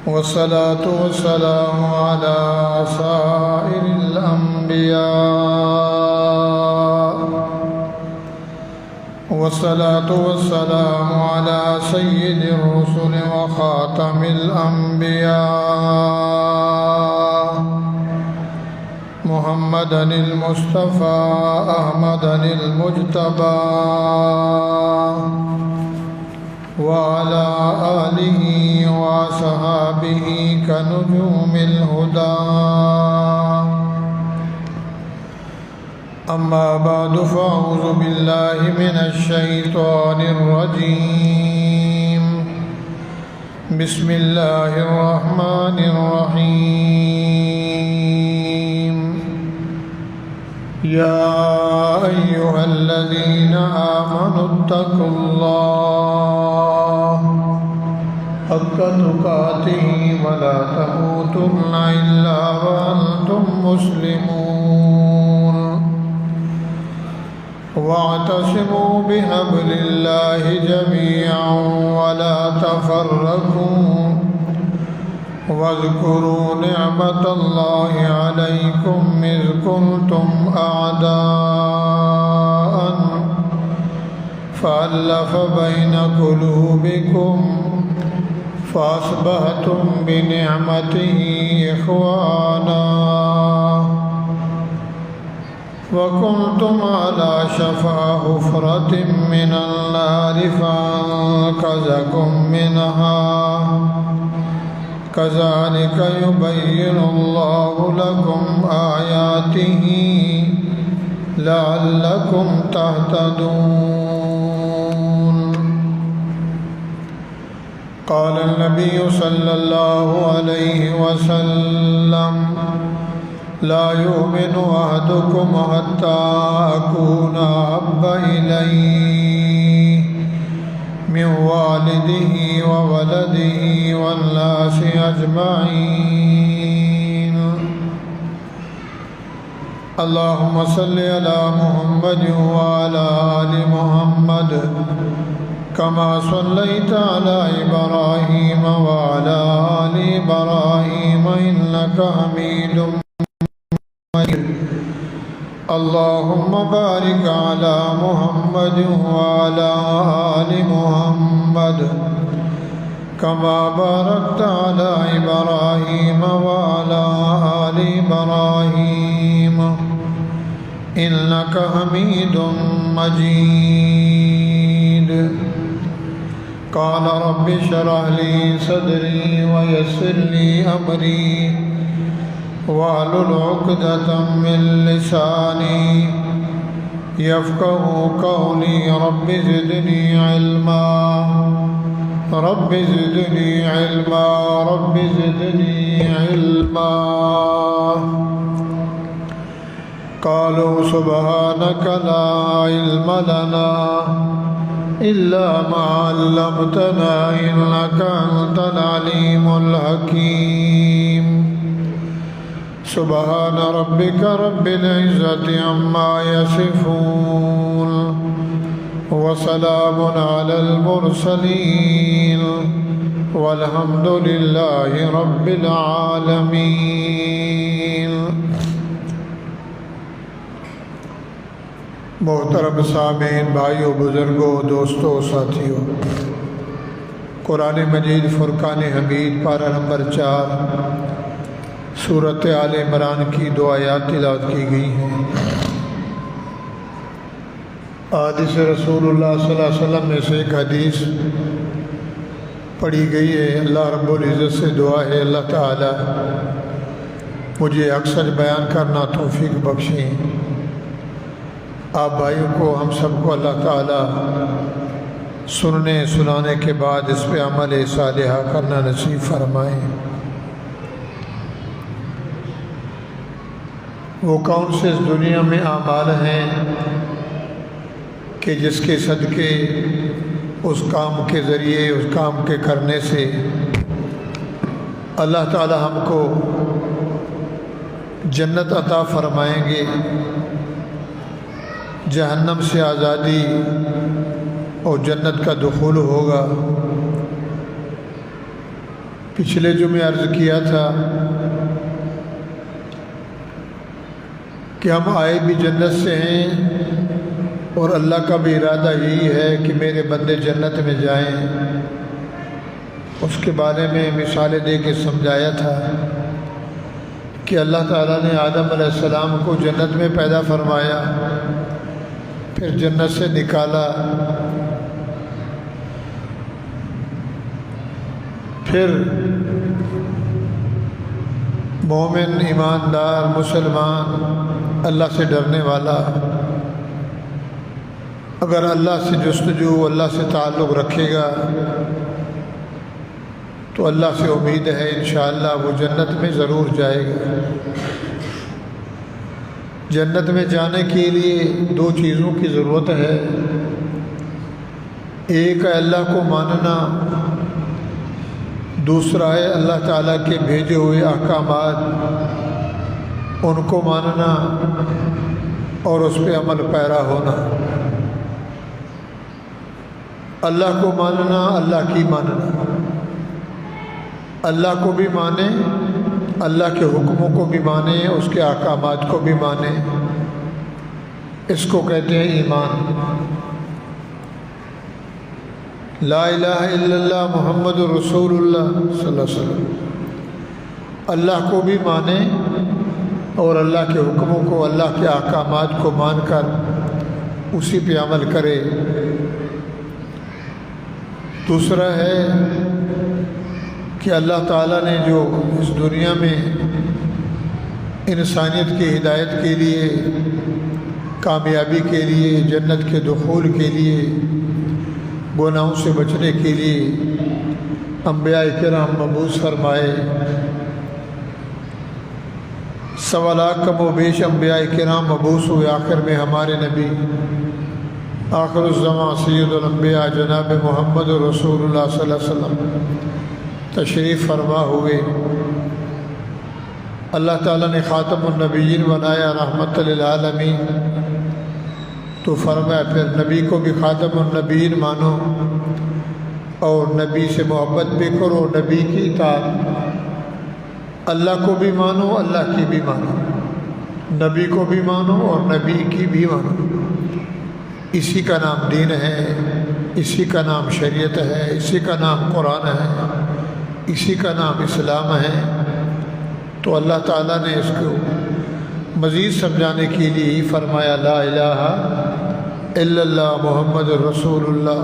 والصلاة والسلام على سائر الأنبياء والصلاة والسلام على سيد الرسل وخاتم الأنبياء محمد المصطفى أحمد المجتبى وعلى آله وصحابه كنجوم الهدى. أما بعد فأعوذ بالله من الشيطان الرجيم. بسم الله الرحمن الرحيم. يا أيها الذين آمنوا اتقوا الله حق تقاته ولا تموتن إلا وأنتم مسلمون واعتصموا بحبل الله جميعا ولا تفرقوا واذكروا نعمة الله عليكم إذ كنتم أعداء فألف بين قلوبكم فأصبحتم بنعمته إخوانا وكنتم على شفا حفرة من النار فأنقذكم منها كذلك يبين الله لكم آياته لعلكم تهتدون. قال النبي صلى الله عليه وسلم لا يؤمن أحدكم حتى أكون أحب إليه من والده وولده والناس أجمعين. اللهم صل على محمد وعلى آل محمد كما صليت على إبراهيم وعلى آل إبراهيم إنك حميد مجيد. اللهم بارك على محمد وعلى آل محمد كما باركت على إبراهيم وعلى آل إبراهيم إنك حميد مجيد. قال رب اشرح لي صدري ويسر لي أمري واحلل عقدة من لساني يفقهوا قولي. رب زدني علما رب زدني علما رب زدني علما. قالوا سبحانك لا علم لنا إلا ما علمتنا إنك أنت العليم الحكيم. سبحان ربك رب العزة عما يصفون وسلام على المرسلين والحمد لله رب العالمين. محترم سامعین، بھائیوں، بزرگوں، دوستوں، ساتھیوں، قرآن مجید فرقان حمید پارہ نمبر 4 سورۃ آل عمران کی 2 آیات تلاوت کی گئی ہیں۔ حدیث رسول اللہ صلی اللہ علیہ وسلم میں سے ایک حدیث پڑھی گئی ہے۔ اللہ رب العزت سے دعا ہے اللہ تعالی مجھے اکثر بیان کرنا توفیق بخشیں۔ آپ بھائیوں کو، ہم سب کو اللہ تعالی سننے سنانے کے بعد اس پہ عمل صالحہ کرنا نصیب فرمائیں۔ وہ کون سے اس دنیا میں اعمال ہیں کہ جس کے صدقے، اس کام کے ذریعے، اس کام کے کرنے سے اللہ تعالی ہم کو جنت عطا فرمائیں گے، جہنم سے آزادی اور جنت کا دخول ہوگا۔ پچھلے جمعے عرض کیا تھا کہ ہم آئے بھی جنت سے ہیں اور اللہ کا بھی ارادہ یہی ہے کہ میرے بندے جنت میں جائیں۔ اس کے بارے میں مثالیں دے کے سمجھایا تھا کہ اللہ تعالیٰ نے آدم علیہ السلام کو جنت میں پیدا فرمایا، پھر جنت سے نکالا، پھر مومن، ایماندار، مسلمان، اللہ سے ڈرنے والا اگر اللہ سے جستجو، اللہ سے تعلق رکھے گا تو اللہ سے امید ہے انشاءاللہ وہ جنت میں ضرور جائے گا۔ جنت میں جانے کے لیے دو چیزوں کی ضرورت ہے، ایک ہے اللہ کو ماننا، دوسرا ہے اللہ تعالیٰ کے بھیجے ہوئے احکامات ان کو ماننا اور اس پہ عمل پیرا ہونا۔ اللہ کو ماننا، اللہ کی ماننا، اللہ کو بھی مانے، اللہ کے حکموں کو بھی مانے، اس کے احکامات کو بھی مانے، اس کو کہتے ہیں ایمان۔ لا الہ الا اللہ محمد رسول اللہ صلی اللہ علیہ وسلم، اللہ کو بھی مانے اور اللہ کے حکموں کو، اللہ کے احکامات کو مان کر اسی پہ عمل کرے۔ دوسرا ہے کہ اللہ تعالیٰ نے جو اس دنیا میں انسانیت کی ہدایت کے لیے، کامیابی کے لیے، جنت کے دخول کے لیے، گناہوں سے بچنے کے لیے انبیاء کرام مبعوث فرمائے۔ 1.25 لاکھ کم و بیش انبیاء کرام مبعوث ہوئے، آخر میں ہمارے نبی آخر الزمان سید الانبیاء جناب محمد رسول اللہ صلی اللہ علیہ وسلم تشریف فرما ہوئے۔ اللہ تعالیٰ نے خاتم النبیین بنایا رحمت للعالمین، تو فرمایا پھر نبی کو بھی خاتم النبیین مانو اور نبی سے محبت بھی کرو، نبی کی اطاعت، اللہ کو بھی مانو، اللہ کی بھی مانو، نبی کو بھی مانو اور نبی کی بھی مانو۔ اسی کا نام دین ہے، اسی کا نام شریعت ہے، اسی کا نام قرآن ہے، اسی کا نام اسلام ہے۔ تو اللہ تعالیٰ نے اس کو مزید سمجھانے کے لیے ہی فرمایا لا الہ الا اللہ محمد رسول اللہ۔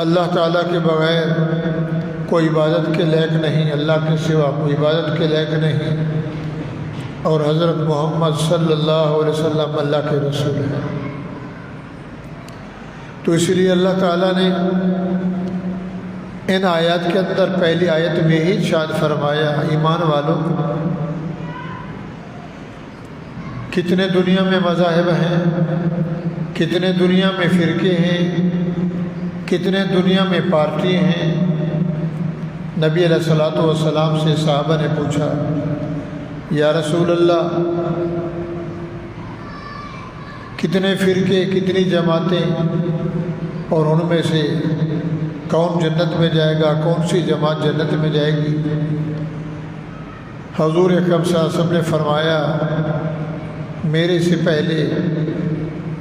اللہ تعالیٰ کے بغیر کوئی عبادت کے لائق نہیں، اللہ کے سوا کوئی عبادت کے لائق نہیں، اور حضرت محمد صلی اللہ علیہ وسلم اللہ کے رسول ہیں۔ تو اس لیے اللہ تعالیٰ نے ان آیات کے اندر پہلی آیت میں ہی ارشاد فرمایا ایمان والوں، کتنے دنیا میں مذاہب ہیں، کتنے دنیا میں فرقے ہیں، کتنے دنیا میں پارٹی ہیں۔ نبی علیہ الصلوۃ والسلام سے صحابہ نے پوچھا یا رسول اللہ کتنے فرقے، کتنی جماعتیں، اور ان میں سے کون جنت میں جائے گا، کون سی جماعت جنت میں جائے گی؟ حضور اکرم صلی اللہ علیہ وسلم نے فرمایا میرے سے پہلے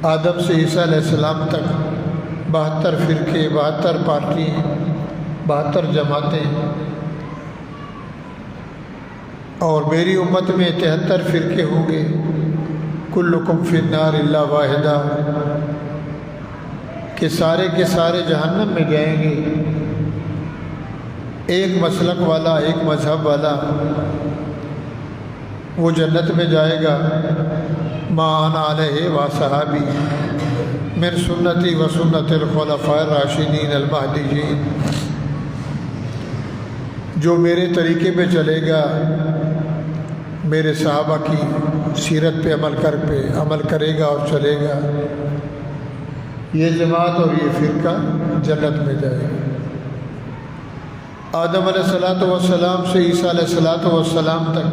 آدم سے عیسیٰ علیہ السلام تک 72 فرقے، 72 پارٹی، 72 جماعتیں، اور میری امت میں 73 فرقے ہوں گے۔ کلکم فی النار الا واحدہ، کہ سارے کے سارے جہنم میں جائیں گے، ایک مسلک والا، ایک مذہب والا وہ جنت میں جائے گا۔ ما انا علیہ و صحابی من سنتی و سنت الخلفاء الراشدین المہدیین، جو میرے طریقے پہ چلے گا، میرے صحابہ کی سیرت پہ عمل کرے گا اور چلے گا، یہ جماعت اور یہ فرقہ جنت میں جائے گا۔ آدم علیہ السلام سے عیسیٰ علیہ السلام تک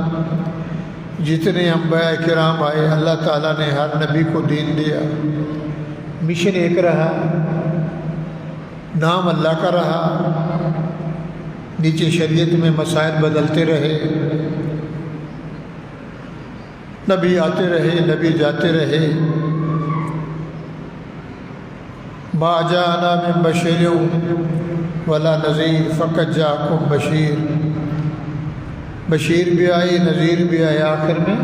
جتنے انبیاء کرام آئے، اللہ تعالیٰ نے ہر نبی کو دین دیا، مشن ایک رہا، نام اللہ کا رہا، نیچے شریعت میں مسائل بدلتے رہے، نبی آتے رہے، نبی جاتے رہے۔ ما جاءنا من بشیر ولا نذیر فقط جاءکم بشیر، بشیر بھی آئی، نذیر بھی آئی۔ آخر میں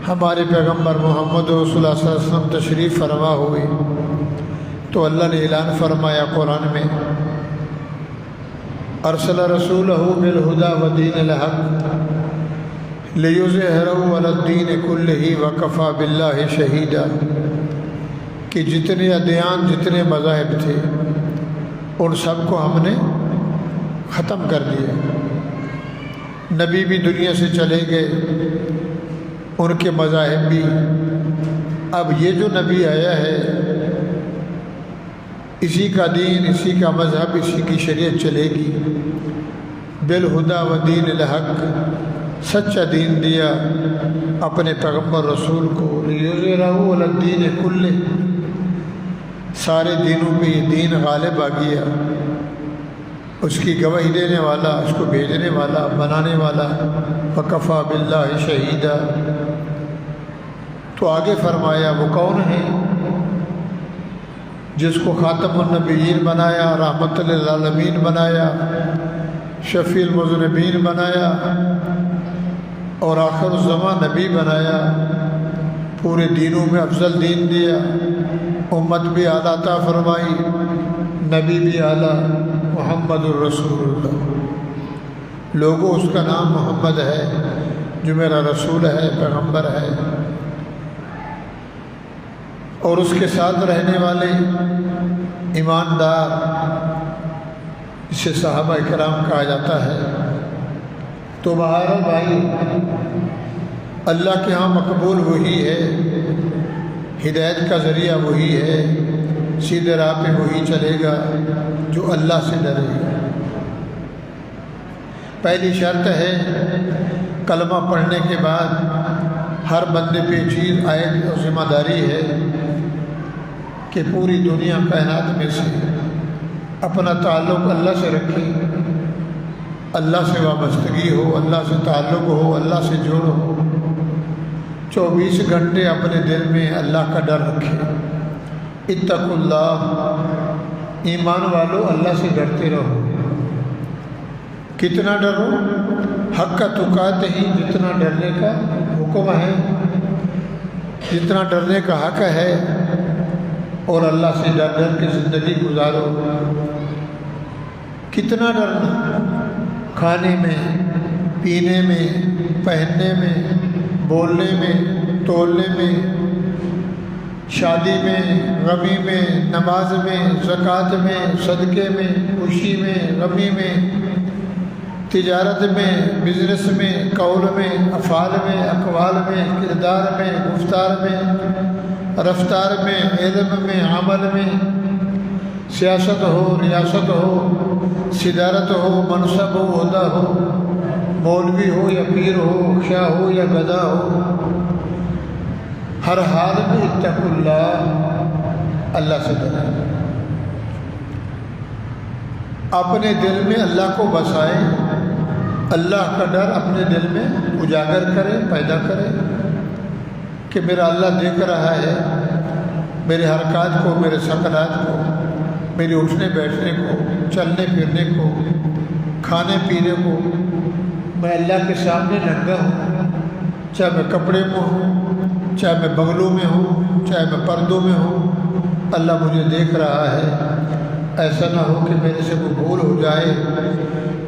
ہمارے پیغمبر محمد رسول اللہ صلی اللہ علیہ وسلم تشریف فرما ہوئی تو اللہ نے اعلان فرمایا قرآن میں، ارسل رسولہ بالہدی ودین الحق لیظہرہ علی الدین کلہ وکفی باللہ شہیدا، کہ جتنے ادیان، جتنے مذاہب تھے ان سب کو ہم نے ختم کر دیا۔ نبی بھی دنیا سے چلے گئے، ان کے مذاہب بھی۔ اب یہ جو نبی آیا ہے اسی کا دین، اسی کا مذہب، اسی کی شریعت چلے گی۔ بالہدی ودین الحق، سچا دین دیا اپنے پیغمبر رسول کو، لیظہرہ علی الدین کلہ، سارے دینوں پہ یہ دین غالب آ گیا۔ اس کی گواہی دینے والا، اس کو بھیجنے والا، بنانے والا، وکفی باللہ شہیدا۔ تو آگے فرمایا وہ کون ہے جس کو خاتم النبیین بنایا، رحمت للعالمین بنایا، شفیع المذنبین بنایا، اور آخر الزمان نبی بنایا، پورے دینوں میں افضل دین دیا، امت بھی اعلیٰ عطا فرمائی، نبی بھی اعلیٰ، محمد الرسول اللہ۔ لوگوں اس کا نام محمد ہے جو میرا رسول ہے، پیغمبر ہے، اور اس کے ساتھ رہنے والے ایماندار، اسے صحابہ کرام کہا جاتا ہے۔ تو بہرحال بھائی، اللہ کے ہاں مقبول وہی ہے، ہدایت کا ذریعہ وہی ہے، سیدھے راہ پہ وہی چلے گا جو اللہ سے ڈرے گا۔ پہلی شرط ہے کلمہ پڑھنے کے بعد ہر بندے پہ چیز عائد اور ذمہ داری ہے کہ پوری دنیا کائنات میں سے اپنا تعلق اللہ سے رکھے، اللہ سے وابستگی ہو، اللہ سے تعلق ہو، اللہ سے جوڑ ہو، 24 گھنٹے اپنے دل میں اللہ کا ڈر رکھے۔ اتقوا اللہ، ایمان والو اللہ سے ڈرتے رہو۔ کتنا ڈرو؟ حق کا تقات ہی، جتنا ڈرنے کا حکم ہے، جتنا ڈرنے کا حق ہے، اور اللہ سے ڈر ڈر کے زندگی گزارو۔ کتنا ڈرنا؟ کھانے میں، پینے میں، پہننے میں، بولنے میں، تولنے میں، شادی میں، غمی میں، نماز میں، زکوٰۃ میں، صدقے میں، خوشی میں، غمی میں، تجارت میں، بزنس میں، قول میں، افعال میں، اقوال میں، کردار میں، گفتار میں، رفتار میں، علم میں، عمل میں، سیاست ہو، ریاست ہو، صدارت ہو، منصب ہو، عہدہ ہو، مولوی ہو یا پیر ہو، شاہ ہو یا گدھا ہو، ہر حال میں اتقوا اللہ، اللہ سے ڈریں۔ اپنے دل میں اللہ کو بسائے، اللہ کا ڈر اپنے دل میں اجاگر کرے، پیدا کرے کہ میرا اللہ دیکھ رہا ہے میرے حرکات کو، میرے سکنات کو، میرے اٹھنے بیٹھنے کو، چلنے پھرنے کو، کھانے پینے کو۔ میں اللہ کے سامنے ننگا ہوں، چاہے میں کپڑے میں ہوں، چاہے میں بغلوں میں ہوں، چاہے میں پردوں میں ہوں، اللہ مجھے دیکھ رہا ہے۔ ایسا نہ ہو کہ میرے سے کوئی بھول ہو جائے،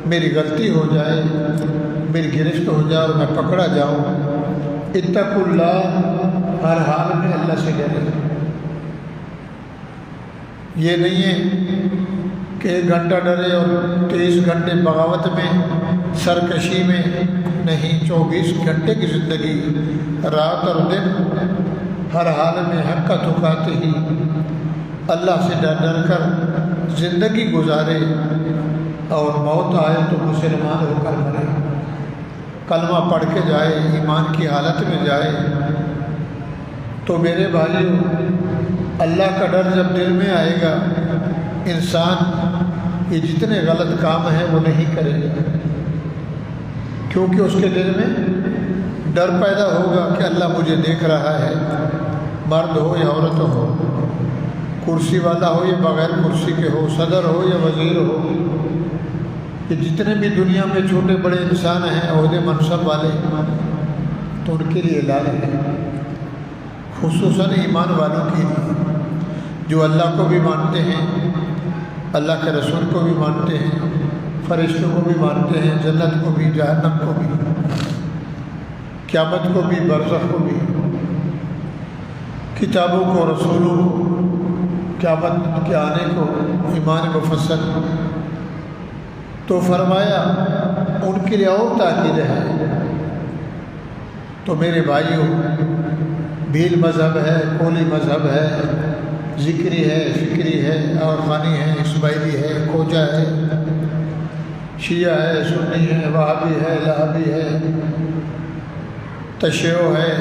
میری غلطی ہو جائے، میری گرفت ہو جائے اور میں پکڑا جاؤں۔ اتقوا اللہ، ہر حال میں اللہ سے ڈرے۔ یہ نہیں ہے کہ 1 گھنٹہ ڈرے اور 23 گھنٹے بغاوت میں، سرکشی میں، نہیں، 24 گھنٹے کی زندگی، رات اور دن، ہر حال میں حق کا تقات ہی، اللہ سے ڈر ڈر کر زندگی گزارے، اور موت آئے تو مسلمان ہو کر مرے، کلمہ پڑھ کے جائے، ایمان کی حالت میں جائے۔ تو میرے بھائیو، اللہ کا ڈر جب دل میں آئے گا انسان یہ جتنے غلط کام ہیں وہ نہیں کرے گا، کیونکہ اس کے دل میں ڈر پیدا ہوگا کہ اللہ مجھے دیکھ رہا ہے، مرد ہو یا عورت ہو، کرسی والا ہو یا بغیر کرسی کے ہو، صدر ہو یا وزیر ہو، کہ جتنے بھی دنیا میں چھوٹے بڑے انسان ہیں عہدے منصب والے، تو ان کے لیے لعنت ہے، خصوصاً ایمان والوں کے لیے جو اللہ کو بھی مانتے ہیں، اللہ کے رسول کو بھی مانتے ہیں، فرشتوں کو بھی مانتے ہیں، جنت کو بھی، جہنم کو بھی، قیامت کو بھی، برزخ کو بھی، کتابوں کو، رسولوں کو، قیامت کے آنے کو، ایمان مفصل۔ تو فرمایا ان کے لیے اور تاکید ہے۔ تو میرے بھائیوں، بھیل مذہب ہے، کولی مذہب ہے، ذکری ہے، فکری ہے، اور خانی ہے، اسماعیلی ہے، کھوجا ہے، شیعہ ہے، سنی ہے، وہابی ہے، لہبی ہے، تشیع ہے،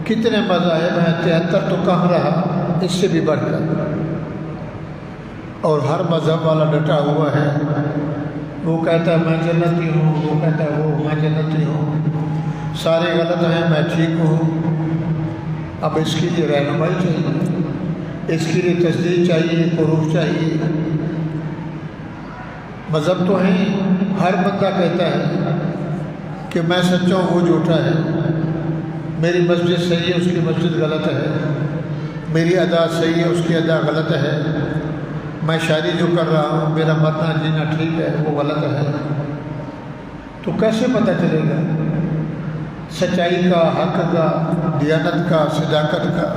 کتنے مذاہب ہیں، 73 تو کہاں رہا، اس سے بھی بڑھ کر، اور ہر مذہب والا ڈٹا ہوا ہے، وہ کہتا ہے میں جنتی ہوں، وہ کہتا ہے وہ میں جنتی ہوں، سارے غلط ہیں، میں ٹھیک ہوں۔ اب اس کے لیے رہنمائی چاہیے، اس کے لیے تصدیق چاہیے، پروف چاہیے۔ مذہب تو ہیں، ہر بندہ کہتا ہے کہ میں سچا ہوں، وہ جھوٹا ہے، میری مسجد صحیح ہے، اس کی مسجد غلط ہے، میری ادا صحیح ہے، اس کی ادا غلط ہے، میں شادی جو کر رہا ہوں، میرا مرنا جینا ٹھیک ہے، وہ غلط ہے۔ تو کیسے پتہ چلے گا سچائی کا، حق کا، دیانت کا، صداقت کا؟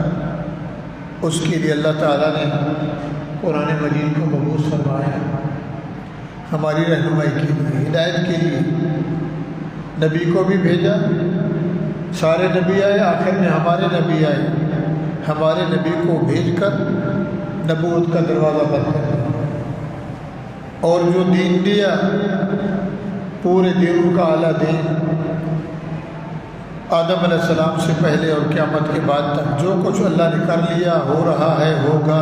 اس کے لیے اللہ تعالیٰ نے قرآن مجید کو مبعوث فرمایا، ہماری رہنمائی کے لیے، ہدایت کے لیے۔ نبی کو بھی بھیجا، سارے نبی آئے، آخر میں ہمارے نبی آئے، ہمارے نبی کو بھیج کر نبوت کا دروازہ بند کر دیا، اور جو دین دیا پورے دینوں کا اعلیٰ دین، آدم علیہ السلام سے پہلے اور قیامت کے بعد تک جو کچھ اللہ نے کر لیا، ہو رہا ہے، ہوگا،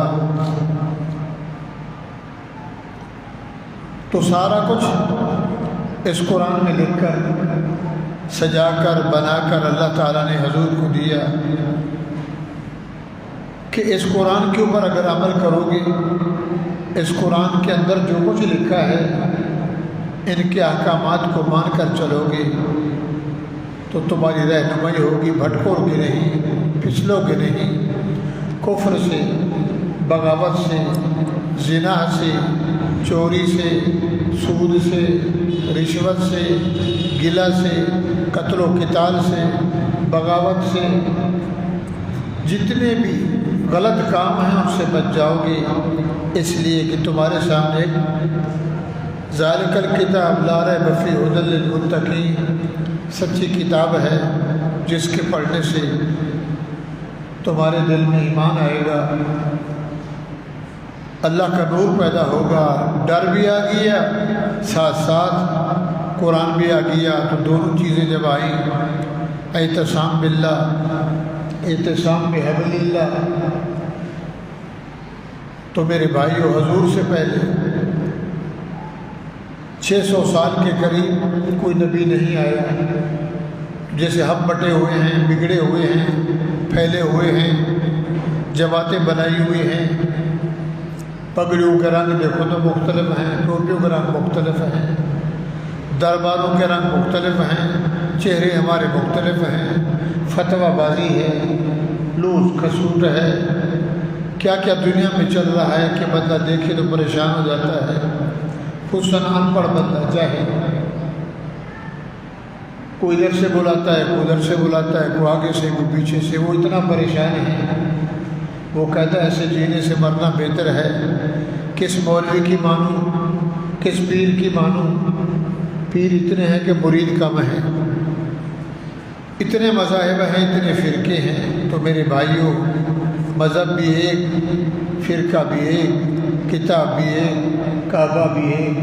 تو سارا کچھ اس قرآن میں لکھ کر، سجا کر، بنا کر اللہ تعالیٰ نے حضور کو دیا کہ اس قرآن کے اوپر اگر عمل کرو گے، اس قرآن کے اندر جو کچھ لکھا ہے ان کے احکامات کو مان کر چلو گے تو تمہاری رہنمائی ہوگی، بھٹکو گے نہیں، پھسلو گے نہیں، کفر سے، بغاوت سے، زنا سے، چوری سے، سود سے، رشوت سے، گلہ سے، قتل و قتال سے، بغاوت سے، جتنے بھی غلط کام ہیں ان سے بچ جاؤ گے، اس لیے کہ تمہارے سامنے ایک ذالک الکتاب لا ریب فیہ ھدی للمتقین سچی کتاب ہے، جس کے پڑھنے سے تمہارے دل میں ایمان آئے گا، اللہ کا نور پیدا ہوگا، ڈر بھی آ گیا، ساتھ ساتھ قرآن بھی آ گیا۔ تو دونوں چیزیں جب آئیں، اعتصام باللہ، اعتصام بحبل اللہ، تو میرے بھائیو، حضور سے پہلے 600 سال کے قریب کوئی نبی نہیں آیا، جیسے ہم بٹے ہوئے ہیں، بگڑے ہوئے ہیں، پھیلے ہوئے ہیں، جماعتیں بنائی ہوئی ہیں، پگڑیوں کے رنگ دیکھو تو مختلف ہیں، ٹوپیوں کے رنگ مختلف ہیں، درباروں کے رنگ مختلف ہیں، چہرے ہمارے مختلف ہیں، فتویٰ بازی ہے، لوز کھسوٹ ہے، کیا کیا دنیا میں چل رہا ہے کہ بندہ دیکھے تو پریشان ہو جاتا ہے، خصوصاً ان پڑھ بندہ جاہل، کوئی ادھر سے بلاتا ہے، کوئی ادھر سے بلاتا ہے، کوئی آگے سے، کوئی پیچھے سے، وہ اتنا پریشان ہے، وہ کہتا ہے ایسے جینے سے مرنا بہتر ہے، کس مولوی کی مانوں، کس پیر کی مانوں، پیر اتنے ہیں کہ مرید کم ہیں، اتنے مذاہب ہیں، اتنے فرقے ہیں۔ تو میرے بھائیوں، مذہب بھی ایک، فرقہ بھی ایک، کتاب بھی ایک، کعبہ بھی ایک،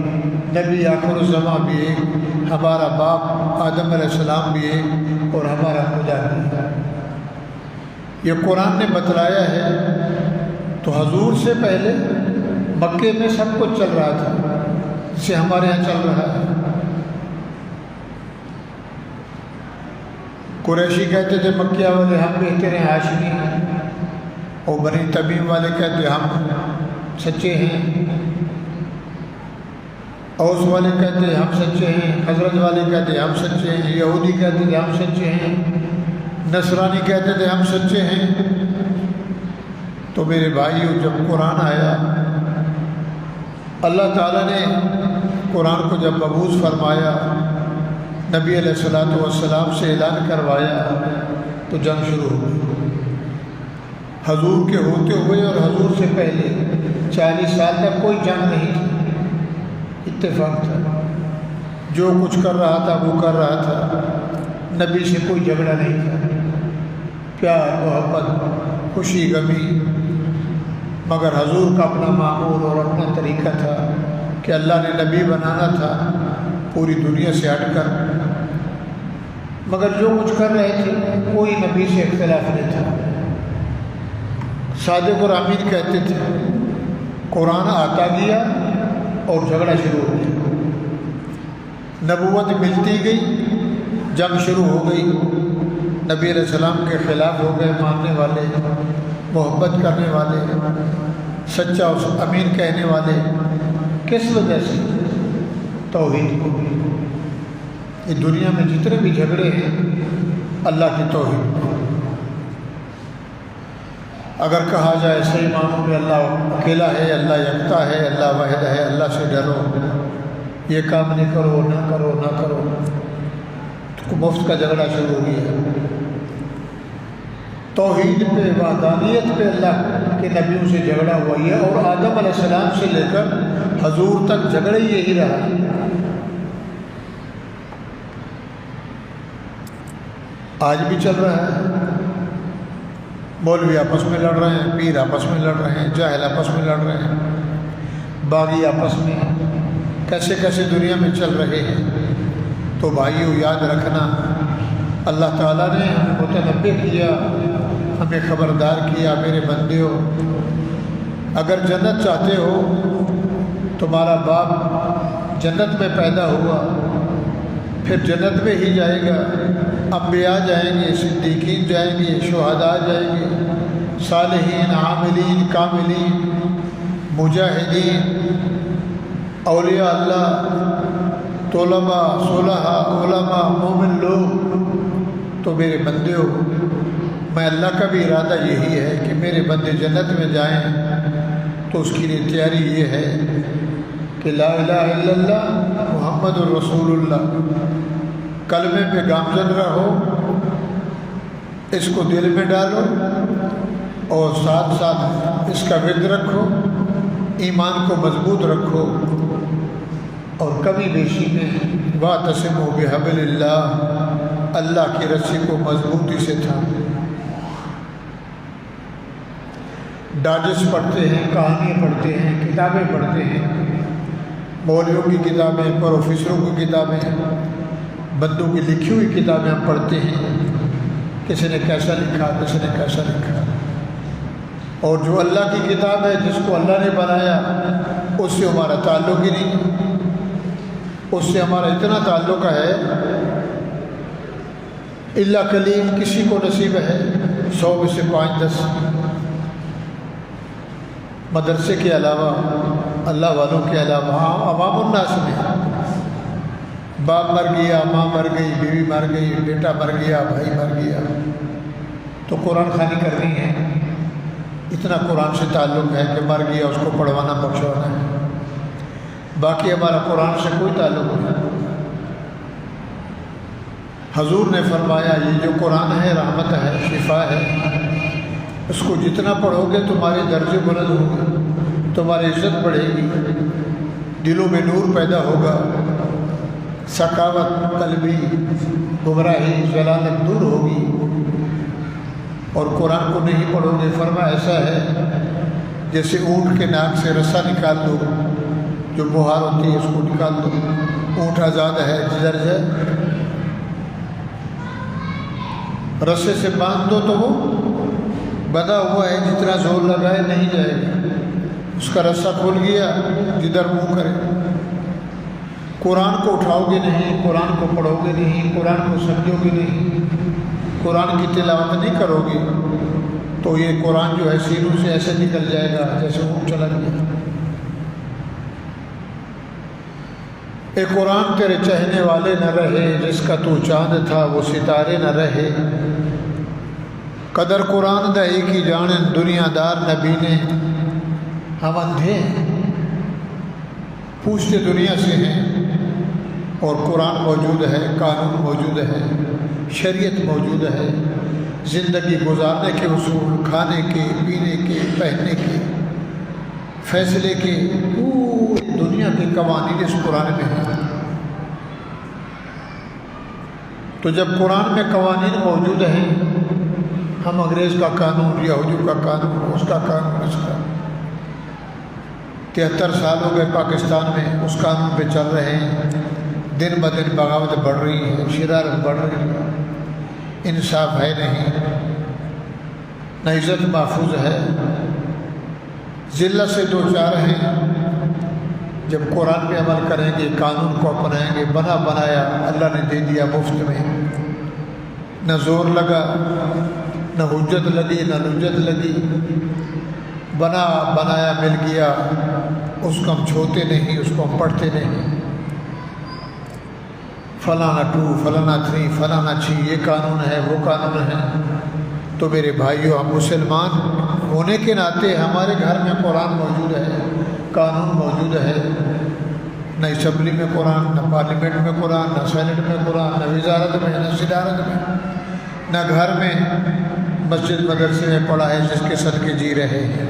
نبی آخر الزماں بھی ایک، ہمارا باپ آدم علیہ السلام بھی ایک، اور ہمارا خدا بھی ہے۔ یہ قرآن نے بتلایا ہے۔ تو حضور سے پہلے مکے میں سب کچھ چل رہا تھا جسے ہمارے یہاں چل رہا ہے۔ قریشی کہتے تھے مکیہ والے ہم بہتر ہیں، ہاشمی ہیں، اور بنی تمیم والے کہتے ہم سچے ہیں، اوس والے کہتے ہیں ہم سچے ہیں، حضرت والے کہتے ہیں ہم سچے ہیں، یہودی کہتے تھے ہم سچے ہیں، نصرانی کہتے تھے ہم سچے ہیں۔ تو میرے بھائیو، جب قرآن آیا، اللہ تعالیٰ نے قرآن کو جب مبعوث فرمایا، نبی علیہ الصلوۃ والسلام سے اعلان کروایا، تو جنگ شروع ہو گئی۔ حضور کے ہوتے ہوئے اور حضور سے پہلے 40 سال تک کوئی جنگ نہیں تھی، اتفاق تھا، جو کچھ کر رہا تھا وہ کر رہا تھا، نبی سے کوئی جھگڑا نہیں تھا، پیار محبت خوشی غمی، مگر حضور کا اپنا معمول اور اپنا طریقہ تھا کہ اللہ نے نبی بنانا تھا پوری دنیا سے ہٹ کر، مگر جو کچھ کر رہے تھے کوئی نبی سے اختلاف نہیں تھا، صادق اور امین کہتے تھے۔ قرآن آتا گیا اور جھگڑا شروع ہو گیا، نبوت ملتی گئی، جنگ شروع ہو گئی، نبی علیہ السلام کے خلاف ہو گئے ماننے والے، محبت کرنے والے، سچا اور امین کہنے والے۔ کس وجہ سے؟ توحید کو۔ یہ دنیا میں جتنے بھی جھگڑے ہیں اللہ کی توحید۔ اگر کہا جائے صحیح معنوں میں اللہ اکیلا ہے، اللہ یکتا ہے، اللہ واحد ہے، اللہ سے ڈرو، یہ کام نہیں کرو، نہ کرو، نہ کرو، تو مفت کا جھگڑا شروع ہو گیا۔ توحید پہ، وحدانیت پہ اللہ کے نبیوں سے جھگڑا ہوا ہے، اور آدم علیہ السلام سے لے کر حضور تک جھگڑا یہی رہا۔ آج بھی چل رہا ہے، مولوی آپس میں لڑ رہے ہیں، پیر آپس میں لڑ رہے ہیں، جاہل آپس میں لڑ رہے ہیں، باغی آپس میں، کیسے کیسے دنیا میں چل رہے ہیں۔ تو بھائیو، یاد رکھنا، اللہ تعالیٰ نے ہمیں متنبہ کیا، ہمیں خبردار کیا، میرے بندیو، اگر جنت چاہتے ہو، تمہارا باپ جنت میں پیدا ہوا، پھر جنت میں ہی جائے گا، انبیاء جائیں گے، صدیقین جائیں گے، شہداء جائیں گے، صالحین، عاملین، کاملین، مجاہدین، اولیاء اللہ، طلباء، صلحاء، علماء، مومن لوگ۔ تو میرے بندیو، میں اللہ کا بھی ارادہ یہی ہے کہ میرے بندے جنت میں جائیں، تو اس کے لیے تیاری یہ ہے کہ لا الہ الا اللہ محمد الرسول اللہ، کلمے پہ گامزن رہو، اس کو دل میں ڈالو، اور ساتھ ساتھ اس کا ورد رکھو، ایمان کو مضبوط رکھو، اور کمی بیشی میں واعتصموا بحبل اللہ، اللہ کی رسی کو مضبوطی سے تھامو۔ ڈاجس پڑھتے ہیں، کہانیاں پڑھتے ہیں، کتابیں پڑھتے ہیں، مولویوں کی کتابیں، پروفیسروں کی کتابیں، بندوں کی لکھی ہوئی کتابیں ہم پڑھتے ہیں، کسی نے کیسا لکھا، کسی نے کیسا لکھا، اور جو اللہ کی کتاب ہے، جس کو اللہ نے بنایا، اس سے ہمارا تعلق ہی نہیں، اس سے ہمارا اتنا تعلق ہے، اللہ قلیل کسی کو نصیب ہے، 100 میں سے 5-10 مدرسے کے علاوہ، اللہ والوں کے علاوہ، عوام الناس میں باپ مر گیا، ماں مر گئی، بیوی مر گئی، بیٹا مر گیا، بھائی مر گیا، تو قرآن خوانی کرنی ہے، اتنا قرآن سے تعلق ہے کہ مر گیا اس کو پڑھوانا بخشوانا ہے، باقی ہمارا قرآن سے کوئی تعلق نہیں۔ حضور نے فرمایا یہ جو قرآن ہے رحمت ہے، شفا ہے، اس کو جتنا پڑھو گے تمہارے درجے بلند ہوں گے، تمہاری عزت بڑھے گی، دلوں میں نور پیدا ہوگا، سخاوت، قلبی گمراہی، ضلالت دور ہوگی۔ اور قرآن کو نہیں پڑھو گے، فرمایا ایسا ہے جیسے اونٹ کے ناک سے رسا نکال دو، جو بہار ہوتی ہے اس کو نکال دو، اونٹ آزاد ہے، جرج ہے، رسے سے باندھ دو تو وہ بندھا ہوا ہے، جتنا زور لگائے نہیں جائے گا، اس کا رستہ کھل گیا جدھر منہ کرے۔ قرآن کو اٹھاؤ گے نہیں، قرآن کو پڑھو گے نہیں، قرآن کو سمجھو گے نہیں، قرآن کی تلاوت نہیں کرو گے تو یہ قرآن جو ہے سینوں سے ایسے نکل جائے گا جیسے وہ چلا گیا۔ اے قرآن تیرے چہنے والے نہ رہے، جس کا تو چاند تھا وہ ستارے نہ رہے۔ قدر قرآن دا ایک ہی جانن، دنیا دار نبی نے ہم اندھے ہیں، پوچھتے دنیا سے ہیں، اور قرآن موجود ہے، قانون موجود ہے، شریعت موجود ہے، زندگی گزارنے کے اصول، کھانے کے، پینے کے، پہننے کے، فیصلے کے، پوری دنیا کے قوانین اس قرآن میں ہیں۔ تو جب قرآن میں قوانین موجود ہیں، ہم انگریز کا قانون، یہودیوں کا قانون، اس کا قانون، اس کا 73 سال ہو گئے پاکستان میں اس قانون پہ چل رہے ہیں، دن بدن بغاوت بڑھ رہی ہے، شرارت بڑھ رہی ہے، انصاف ہے نہیں، نہ عزت محفوظ ہے، ذلت سے دو چار ہیں۔ جب قرآن پہ عمل کریں گے، قانون کو اپنائیں گے، بنا بنایا اللہ نے دے دیا مفت میں، نہ زور لگا، نہ حجت لگی، نہ نجت لگی، بنا بنایا مل گیا، اس کو ہم چھوتے نہیں، اس کو ہم پڑھتے نہیں۔ فلانا 2 فلانا 3 فلانا 6 یہ قانون ہے، وہ قانون ہے۔ تو میرے بھائیوں، ہم مسلمان ہونے کے ناطے ہمارے گھر میں قرآن موجود ہے، قانون موجود ہے، نہ اسمبلی میں قرآن، نہ پارلیمنٹ میں قرآن، نہ سینٹ میں قرآن، نہ وزارت میں، نہ صدارت میں، نہ گھر میں، مسجد مدرسے میں پڑھا ہے جس کے صدقے جی رہے ہیں۔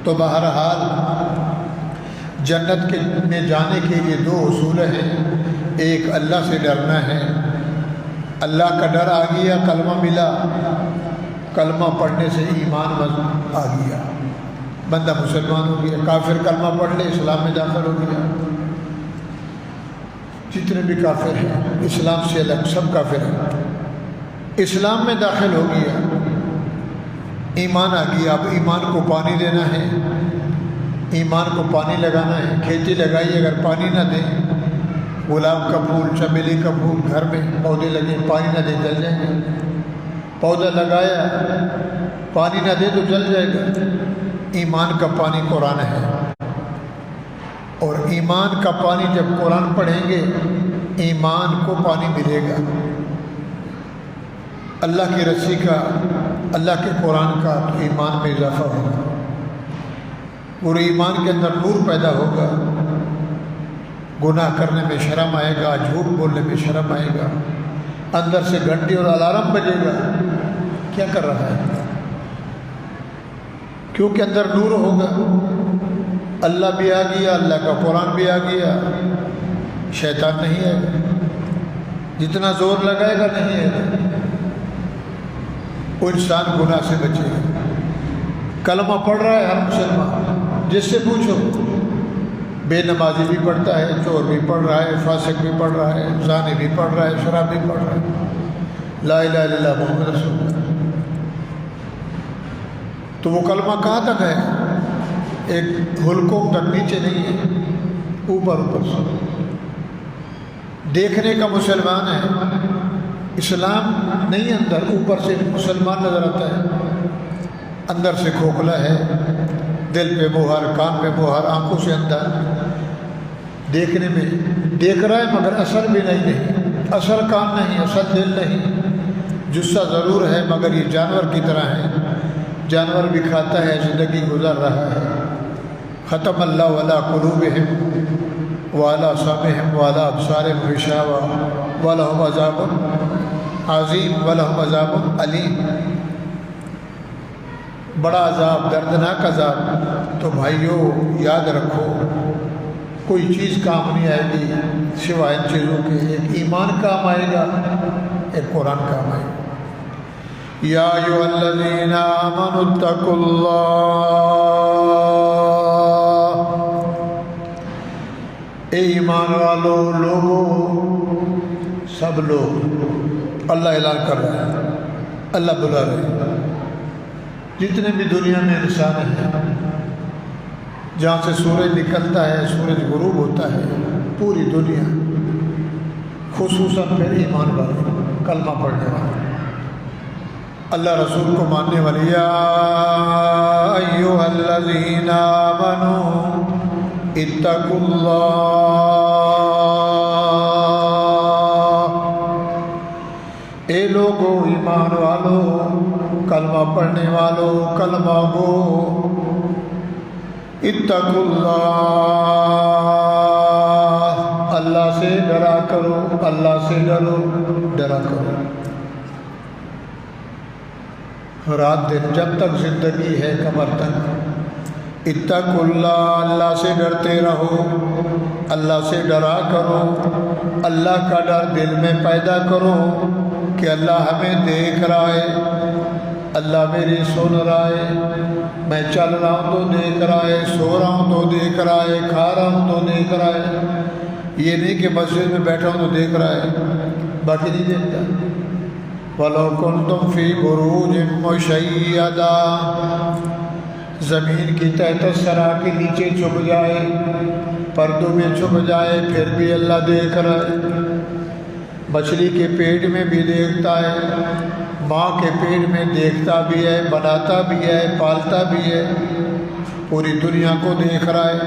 تو بہرحال جنت میں جانے کے لیے 2 اصول ہیں، ایک اللہ سے ڈرنا ہے، اللہ کا ڈر آ گیا، کلمہ ملا، کلمہ پڑھنے سے ایمان آ گیا، بندہ مسلمان ہو گیا۔ کافر کلمہ پڑھ لے اسلام میں داخل ہو گیا، جتنے بھی کافر ہیں اسلام سے الگ سب کافر ہیں، اسلام میں داخل ہو گیا، ایمان آ گیا۔ اب ایمان کو پانی دینا ہے، ایمان کو پانی لگانا ہے۔ کھیتی لگائی، اگر پانی نہ دیں، گلاب کا پھول، چمیلی کا پھول، گھر میں پودے لگے، پانی نہ دیں جل جائیں گے۔ پودا لگایا، پانی نہ دے تو جل جائے گا۔ ایمان کا پانی قرآن ہے، اور ایمان کا پانی جب قرآن پڑھیں گے ایمان کو پانی ملے گا، اللہ کی رسی کا، اللہ کے قرآن کا، تو ایمان میں اضافہ ہوگا، پورے ایمان کے اندر نور پیدا ہوگا، گناہ کرنے میں شرم آئے گا، جھوٹ بولنے میں شرم آئے گا، اندر سے گھنٹی اور الارم بجے گا، کیا کر رہا ہے؟ کیونکہ اندر نور ہوگا، اللہ بھی آ گیا، اللہ کا قرآن بھی آ گیا، شیطان نہیں ہے، جتنا زور لگائے گا نہیں ہے، وہ انسان گناہ سے بچے گا۔ کلمہ پڑھ رہا ہے ہر مسلمان، جس سے پوچھو، بے نمازی بھی پڑھتا ہے، چور بھی پڑھ رہا ہے، فاسق بھی پڑھ رہا ہے، زانی بھی پڑھ رہا ہے، شراب بھی پڑھ رہا ہے، لا الہ الا اللہ محمد رسول اللہ۔ تو وہ کلمہ کہاں تک ہے؟ ایک حلقوں تک، نیچے نہیں ہے، اوپر سے دیکھنے کا مسلمان ہے، اسلام نہیں اندر، اوپر سے مسلمان نظر آتا ہے، اندر سے کھوکھلا ہے، دل پہ مہر، کان پہ مہر، آنکھوں سے اندر، دیکھنے میں دیکھ رہا ہے مگر اثر بھی نہیں، اصل کان نہیں، اصل دل نہیں، جثہ ضرور ہے مگر یہ جانور کی طرح ہے، جانور بھی کھاتا ہے، زندگی گزر رہا ہے۔ ختم اللہ علی قلوبہم وعلی سمعہم وعلی ابصارہم غشاوہ ولہم عذاب عظیم ولہم عذاب علیم، بڑا عذاب، دردناک عذاب۔ تو بھائیو یاد رکھو، کوئی چیز کام نہیں آئے گی سوائے ان چیزوں کے، ایک ایمان کام آئے گا، ایک قرآن کام آئے گا۔ یا ایھا الذین آمنوا اتقوا اللہ، اے ایمان والو، لوگوں، سب لوگ، اللہ اعلان کر رہا ہے، اللہ بلا رہے ہیں، جتنے بھی دنیا میں انسان ہیں، جہاں سے سورج نکلتا ہے سورج غروب ہوتا ہے، پوری دنیا خصوصاً پھر ایمان والے، کلمہ پڑھنے والے، اللہ رسول کو ماننے والے، یا ایھا الذین آمنوا اتقوا اللہ، اے لوگو ایمان والو، کلمہ پڑھنے والو، کلمہ گو، اتقوا اللہ، اللہ سے ڈرا کرو، اللہ سے ڈرو، ڈرا کرو، رات دن جب تک زندگی ہے قبر تک، اتقوا اللہ، اللہ سے ڈرتے رہو، اللہ سے ڈرا کرو، اللہ کا ڈر دل میں پیدا کرو کہ اللہ ہمیں دیکھ رہا ہے، اللہ میری سن رہا ہے، میں چل رہا ہوں تو دیکھ رہا ہے، سو رہا ہوں تو دیکھ رہا ہے، کھا رہا ہوں تو دیکھ رہا ہے، یہ نہیں کہ مسجد میں بیٹھا ہوں تو دیکھ رہا ہے باقی نہیں دیکھتا۔ وَلَوْ كُنْتُمْ فِي بُرُوجٍ مُّشَيَّدَةٍ، زمین کی تحت سرا کے نیچے چھپ جائے، پردوں میں چھپ جائے، پھر بھی اللہ دیکھ رہا ہے، مچھلی کے پیٹ میں بھی دیکھتا ہے، ماں کے پیٹ میں دیکھتا بھی ہے، بناتا بھی ہے، پالتا بھی ہے، پوری دنیا کو دیکھ رہا ہے،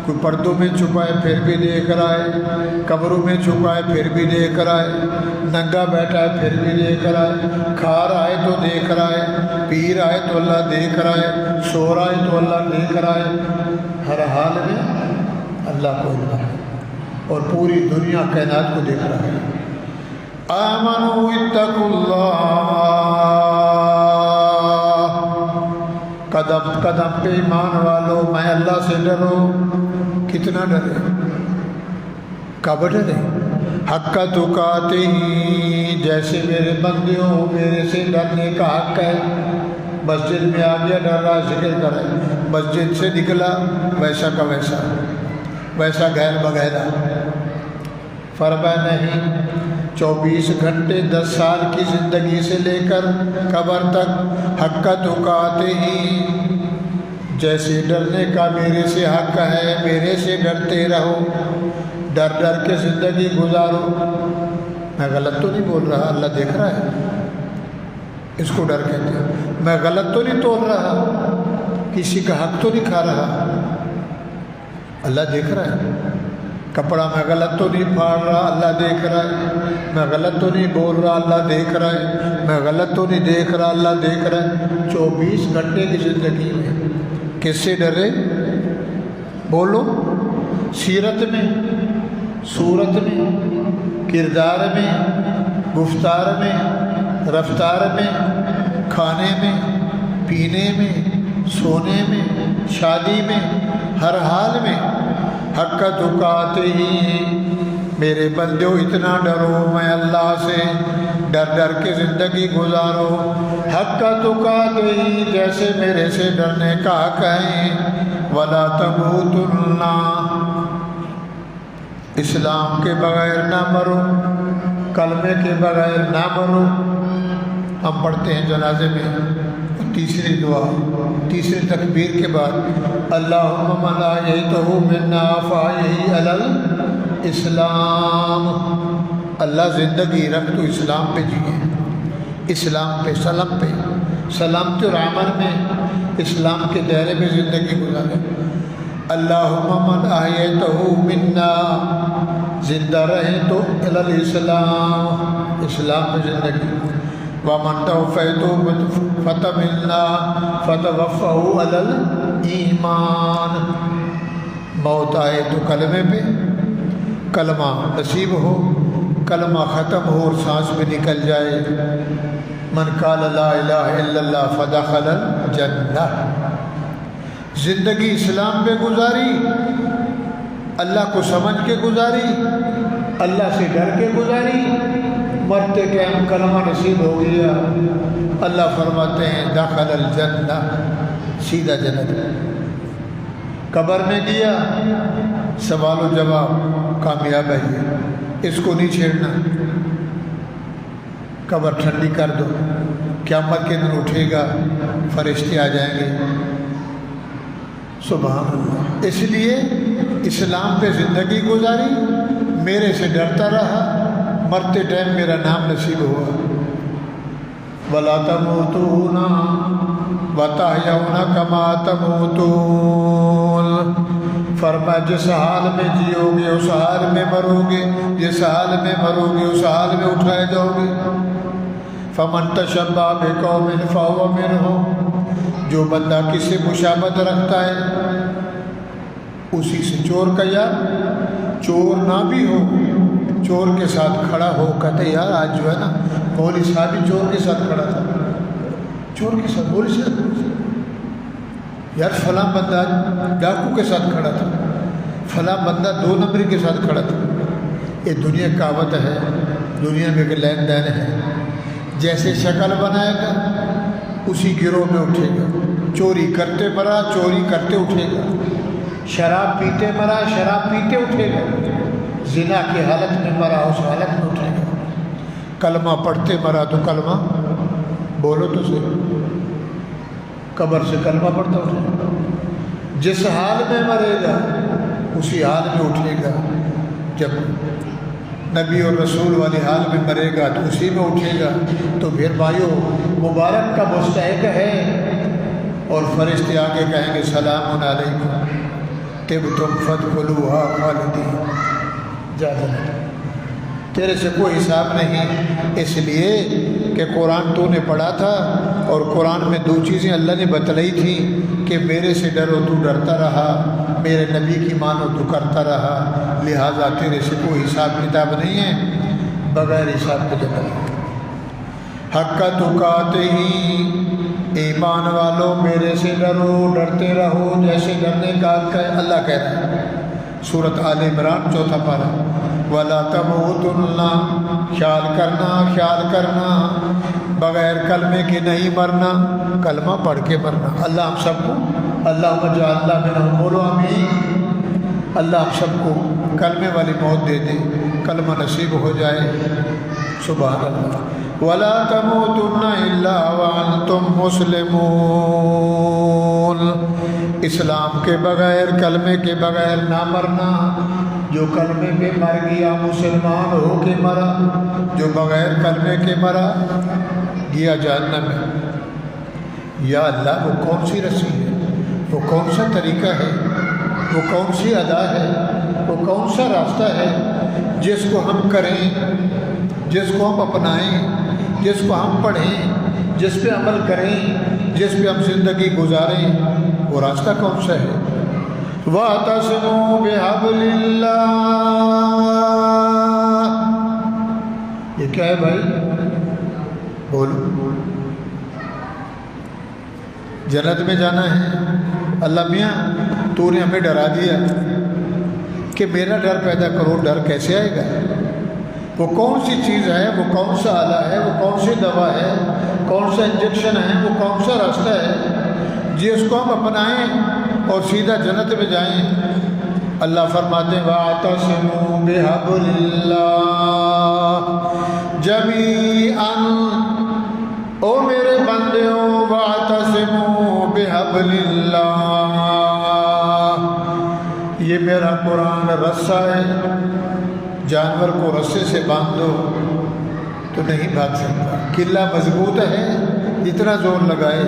کوئی پردوں میں چھپا ہے پھر بھی دیکھ رہا ہے، قبروں میں چھپا ہے پھر بھی دیکھ رہا ہے، ننگا بیٹھا ہے پھر بھی دیکھ رہا ہے، کھا رہا ہے تو دیکھ رہا ہے، پی رہا ہے تو اللہ دیکھ رہا ہے، سو رہا ہے تو اللہ دیکھ رہا ہے، ہر حال میں اللہ کو دیکھ رہا ہے اور پوری دنیا کائنات کو دیکھ رہا ہے۔ آمنوا اتقوا اللہ، قدم قدم پہ ایمان والو، میں اللہ سے ڈرو، کتنا ڈرے، کب ڈرے، حق تقاتہ، جیسے میرے بندے ہو میرے سے ڈرنے کا حق ہے، مسجد میں آ گیا ڈر رہا ذکر کرے، مسجد سے نکلا ویسا کا ویسا، ویسا غیر بغیرہ، فرمایا نہیں، 24 گھنٹے 10 سال کی زندگی سے لے کر قبر تک حق تقاتہ، جیسے ڈرنے کا میرے سے حق ہے میرے سے ڈرتے رہو، ڈر ڈر کے زندگی گزارو۔ میں غلط تو نہیں بول رہا، اللہ دیکھ رہا ہے، اس کو ڈر کہتے ہیں، میں غلط تو نہیں توڑ رہا، کسی کا حق تو نہیں کھا رہا، اللہ دیکھ رہا ہے، کپڑا میں غلط تو نہیں پھاڑ رہا، اللہ دیکھ رہا ہے، میں غلط تو نہیں بول رہا، اللہ دیکھ رہا ہے، میں غلط تو نہیں دیکھ رہا، اللہ دیکھ رہا ہے۔ 24 گھنٹے کی زندگی میں کس سے ڈرے؟ بولو، سیرت میں، صورت میں، کردار میں، گفتار میں، رفتار میں، کھانے میں، پینے میں، سونے میں، شادی میں، ہر حال میں، حق تقاتہ، میرے بندیوں اتنا ڈرو، میں اللہ سے ڈر ڈر کے زندگی گزارو، حق تقاتہ، جیسے میرے سے ڈرنے کا حق ہے، ولا تموتن، اسلام کے بغیر نہ مرو، کلمے کے بغیر نہ مرو۔ ہم پڑھتے ہیں جنازے میں تیسری دعا، تیسری تکبیر کے بعد، اللہم من احییتہ منا فاحیہ علی الاسلام، اللہ زندگی رکھ تو اسلام پہ جیے، اسلام پہ، سلام پہ، سلامتی اور عمل میں اسلام کے دائرے میں زندگی گزارے۔ اللہم من احییتہ منا، زندہ رہے تو علی الاسلام، اسلام پہ زندگی، وَمَن تَوَفَّيْتُهُ فَتَمِنَّا فَتَوَفَّهُ عَلَى الْإِيمَانِ، موت آئے تو کلمے پہ، کلمہ نصیب ہو، کلمہ ختم ہو اور سانس میں نکل جائے، من قال لا الہ الا اللہ فدخل الجنہ، زندگی اسلام پہ گزاری، اللہ کو سمجھ کے گزاری، اللہ سے ڈر کے گزاری، مرتے کہ ہم کلمہ نصیب ہو گیا، اللہ فرماتے ہیں دخل الجنہ، سیدھا جنت۔ قبر میں گیا، سوال و جواب، کامیاب ہے یہ، اس کو نہیں چھیڑنا، قبر ٹھنڈی کر دو، قیامت کے دن اٹھے گا، فرشتے آ جائیں گے، سبحان اللہ۔ اس لیے اسلام پہ زندگی گزاری، میرے سے ڈرتا رہا، مرتے ٹائم میرا نام نصیب ہوا۔ وَلَا تَمُوتُونَ وَتَحْيَوْنَ كَمَا تَمُوتُونَ، فرمایا جس حال میں جیو گے اس حال میں مرو گے، جس حال میں مرو گے اس حال میں اٹھائے جاؤ گے۔ فَمَن تَشَبَّهَ بِقَوْمٍ فَهُوَ مِنْهُمْ، جو بندہ کسی مشابہت رکھتا ہے اسی سے۔ چور کا یار چور نہ بھی ہو، چور کے ساتھ کھڑا ہو، کہتے یار آج جو ہے نا مولوی صاحب بھی چور کے ساتھ کھڑا تھا، چور کے ساتھ مولوی صاحب، یار فلاں بندہ ڈاکو کے ساتھ کھڑا تھا، فلاں بندہ 2 نمبری کے ساتھ کھڑا تھا۔ یہ دنیا کہاوت ہے، دنیا میں ایک لین دین ہے، جیسے شکل بنائے گا اسی گروہ میں اٹھے گا۔ چوری کرتے مرا، چوری کرتے اٹھے گا، شراب پیتے مرا، شراب پیتے اٹھے گا، زنا کی حالت میں مرا اس حالت میں اٹھے گا، کلمہ پڑھتے مرا تو کلمہ بولو تو صحیح، قبر سے کلمہ پڑھتا اٹھے گا۔ جس حال میں مرے گا اسی حال میں اٹھے گا۔ جب نبی اور رسول والے حال میں مرے گا تو اسی میں اٹھے گا۔ تو پھر بھائیو مبارک کا مستحق ہے، اور فرشتے آگے کہیں گے سلام علیکم طبتم فادخلوہا خالدین، جا تیرے سے کوئی حساب نہیں، اس لیے کہ قرآن تو نے پڑھا تھا، اور قرآن میں 2 چیزیں اللہ نے بتلائی تھیں کہ میرے سے ڈرو تو ڈرتا رہا، میرے نبی کی مانو تو کرتا رہا، لہٰذا تیرے سے کوئی حساب کتاب نہیں ہے، بغیر حساب کے جنت۔ حق تقاتہ، ایمان والو میرے سے ڈرو، ڈرتے رہو جیسے ڈرنے کا اللہ کہہ رہا ہے، سورۃ آل عمران 4 پارہ۔ وَلَا تَمُوتُنَّ، خیال کرنا بغیر کلمے کے نہیں مرنا، کلمہ پڑھ کے مرنا۔ اللہ ہم سب کو، اللہم اجعلنا منہم، بولو آمین، اللہ ہم سب کو کلمے والی موت دے دے، کلمہ نصیب ہو جائے، سبحان اللہ۔ وَلَا تَمُوتُنَّ إِلَّا وَأَنْتُمْ مُسْلِمُونَ، اسلام کے بغیر، کلمے کے بغیر نہ مرنا۔ جو کلمے پہ مر گیا مسلمان ہو کے مرا، جو بغیر کلمے کے مرا گیا جہنم میں۔ یا اللہ وہ کون سی رسی ہے، وہ کون سا طریقہ ہے، وہ کون سی ادا ہے، وہ کون سا راستہ ہے جس کو ہم کریں، جس کو ہم اپنائیں، جس کو ہم پڑھیں، جس پہ عمل کریں، جس پہ ہم زندگی گزاریں، وہ راستہ کون سا ہے؟ وَاعْتَصِمُوا بِحَبْلِ اللَّهِ، یہ کیا ہے بھائی؟ بولو، جنت میں جانا ہے۔ اللہ میاں تو نے ہمیں ڈرا دیا کہ میرا ڈر پیدا کرو، ڈر کیسے آئے گا؟ وہ کون سی چیز ہے، وہ کون سا آلہ ہے، وہ کون سی دوا ہے، کون سا انجیکشن ہے، وہ کون سا راستہ ہے جس کو ہم اپنائیں اور سیدھا جنت میں جائیں؟ اللہ فرماتے ہیں وَاعْتَصِمُوا بِحَبْلِ اللَّهِ جَمِيعًا، او میرے بندیوں وَاعْتَصِمُوا بِحَبْلِ اللَّهِ، یہ میرا قرآن رسہ ہے، جانور کو رسے سے باندھ دو تو نہیں بھاگ سکتا، قلعہ مضبوط ہے جتنا زور لگائے۔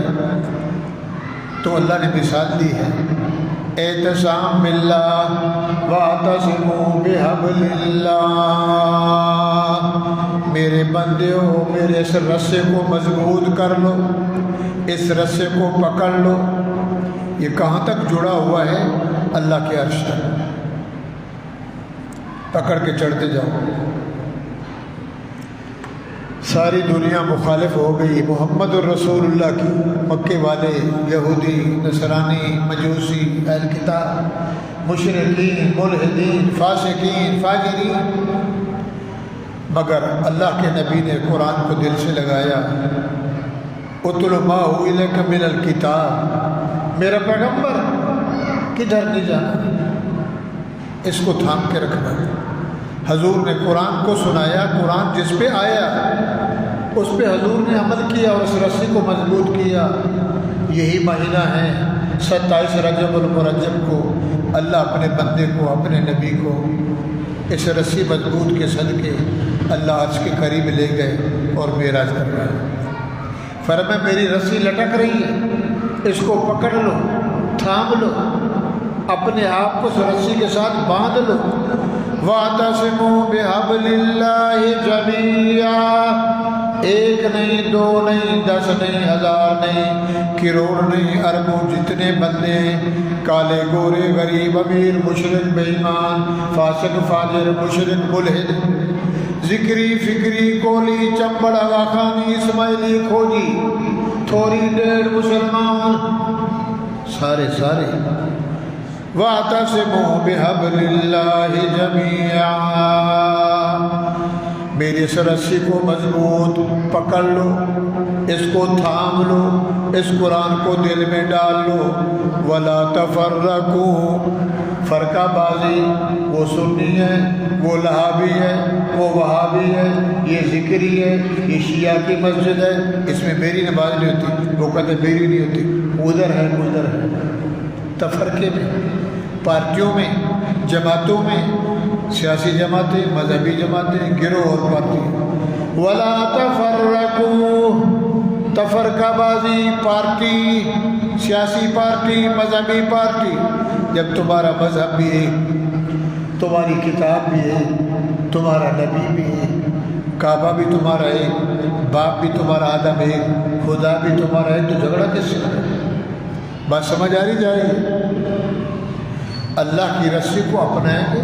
تو اللہ نے مثال دی ہے، اعتصام باللہ واعتصموا بحبل اللہ، میرے بندیوں میرے اس رسے کو مضبوط کر لو، اس رسے کو پکڑ لو۔ یہ کہاں تک جڑا ہوا ہے؟ اللہ کے عرش تک، پکڑ کے چڑھتے جاؤ۔ ساری دنیا مخالف ہو گئی محمد الرسول اللہ کی، مکے والے، یہودی، نصرانی، مجوسی، اہل کتاب، مشرکین، ملحدین، فاسقین، فاجرین، مگر اللہ کے نبی نے قرآن کو دل سے لگایا۔ اتل ما الیک من الکتاب، میرا پیغمبر کدھر نہیں جانا، اس کو تھام کے رکھنا۔ حضور نے قرآن کو سنایا، قرآن جس پہ آیا اس پہ حضور نے عمل کیا اور اس رسی کو مضبوط کیا۔ یہی مہینہ ہے 27 رجب المرجب کو اللہ اپنے بندے کو، اپنے نبی کو اس رسی مضبوط کے صدقے اللہ عرش کے قریب لے گئے اور معراج کر رہا ہے۔ فرمایا میری رسی لٹک رہی ہے، اس کو پکڑ لو، تھام لو، اپنے آپ کو اس رسی کے ساتھ باندھ لو۔ وَاعْتَصِمُوا بِحَبْلِ اللَّهِ جَمِيعًا، ایک نہیں، دو نہیں، 10 نہیں، 1000 نہیں، کروڑ نہیں، اربوں جتنے بندے ہیں، کالے گورے غریب امیر مشرک بے ایمان فاسق فاجر مشرک ملحد، ذکری فکری کولی چمبڑ آغاخانی اسماعیلی کھوجی تھوری ڈیڑھ مسلمان سارے وَاعْتَصِمُوا بِحَبْلِ اللَّهِ جَمِيعًا، میری اس رسی کو مضبوط پکڑ لو، اس کو تھام لو، اس قرآن کو دل میں ڈال لو۔ وَلَا تَفَرَّقُوا، فرقہ بازی، وہ سنی ہے، وہ لہابی ہے، وہ وہابی ہے، یہ ذکری ہے، یہ شیعہ کی مسجد ہے، اس میں میری نماز نہیں ہوتی، وہ کہتے میری نہیں ہوتی، ادھر ہے ادھر ہے۔ تفرقے میں، پارٹیوں میں، جماعتوں میں، سیاسی جماعتیں، مذہبی جماعتیں، گروہ اور پارٹی۔ وَلَا تَفَرَّقُوا، تفرقہ بازی، پارٹی، سیاسی پارٹی، مذہبی پارٹی، جب تمہارا مذہب بھی ہے، تمہاری کتاب بھی ہے، تمہارا نبی بھی ہے، کعبہ بھی تمہارا ہے، باپ بھی تمہارا آدم ہے، خدا بھی تمہارا ہے، تو جھگڑا کس سے ہے؟ بات سمجھ آ رہی جائے؟ اللہ کی رسی کو اپنائیں گے،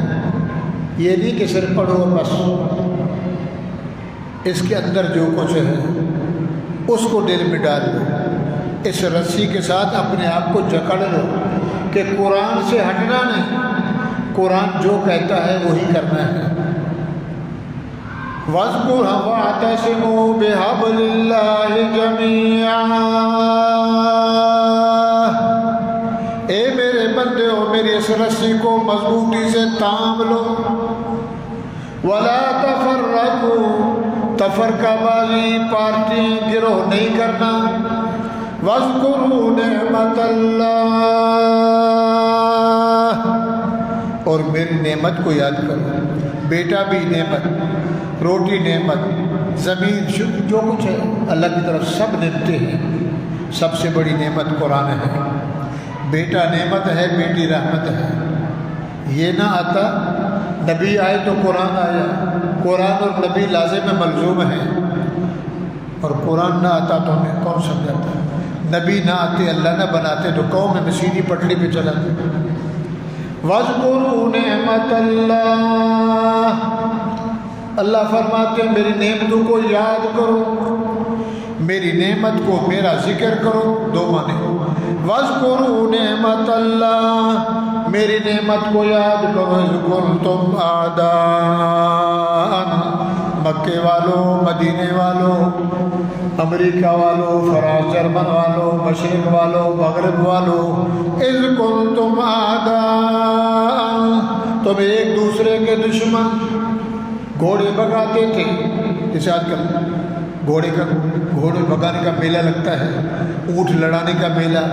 یہ نہیں کہ صرف پڑھو اور بس، اس کے اندر جو کچھ ہے اس کو دل میں ڈال لو، اس رسی کے ساتھ اپنے آپ کو جکڑ لو کہ قرآن سے ہٹنا نہیں، قرآن جو کہتا ہے وہی کرنا ہے۔ وَاذْكُرْ وَاعْتَصِمُوا بِحَبْلِ اللَّهِ جَمِيعًا، اے میرے بندے ہو میری اس رسی کو مضبوطی سے تھام لو۔ وَلَا تَفَرَّقُوا، تفرقہ بازی، پارٹی، گروہ نہیں کرنا۔ وَاذْكُرُوا نِعْمَةَ اللَّهِ، اور میری نعمت کو یاد کرو، بیٹا بھی نعمت، روٹی نعمت، زمین جو کچھ ہے اللہ کی طرف سب نعمتیں ہیں، سب سے بڑی نعمت قرآن ہے، بیٹا نعمت ہے، بیٹی رحمت ہے۔ یہ نہ آتا نبی آئے تو قرآن آیا، قرآن اور نبی لازم ملزوم ہیں، اور قرآن نہ آتا تو ہمیں کون سمجھاتا؟ نبی نہ آتے، اللہ نہ بناتے تو قوم میں سیدھی پٹڑی پہ چلاتے۔ وَاذْكُرُوا نِعْمَةَ اللَّهِ، اللہ فرماتے ہیں میری نعمتوں کو یاد کرو، میری نعمت کو، میرا ذکر کرو، دو معنی۔ وَاذْكُرُوا نِعْمَةَ اللَّهِ، میری نعمت کو یاد کرو، اذ کنتم اعداء، مکے والوں، مدینے والوں، امریکہ والوں، فرانس جرمن والوں، مشرق والوں، مغرب والوں، اذ کنتم اعداء، تم ایک دوسرے کے دشمن، گھوڑے بگاتے تھے، جیسے آج کل گھوڑے بگانے کا میلہ لگتا ہے، اونٹ لڑانے کا میلہ،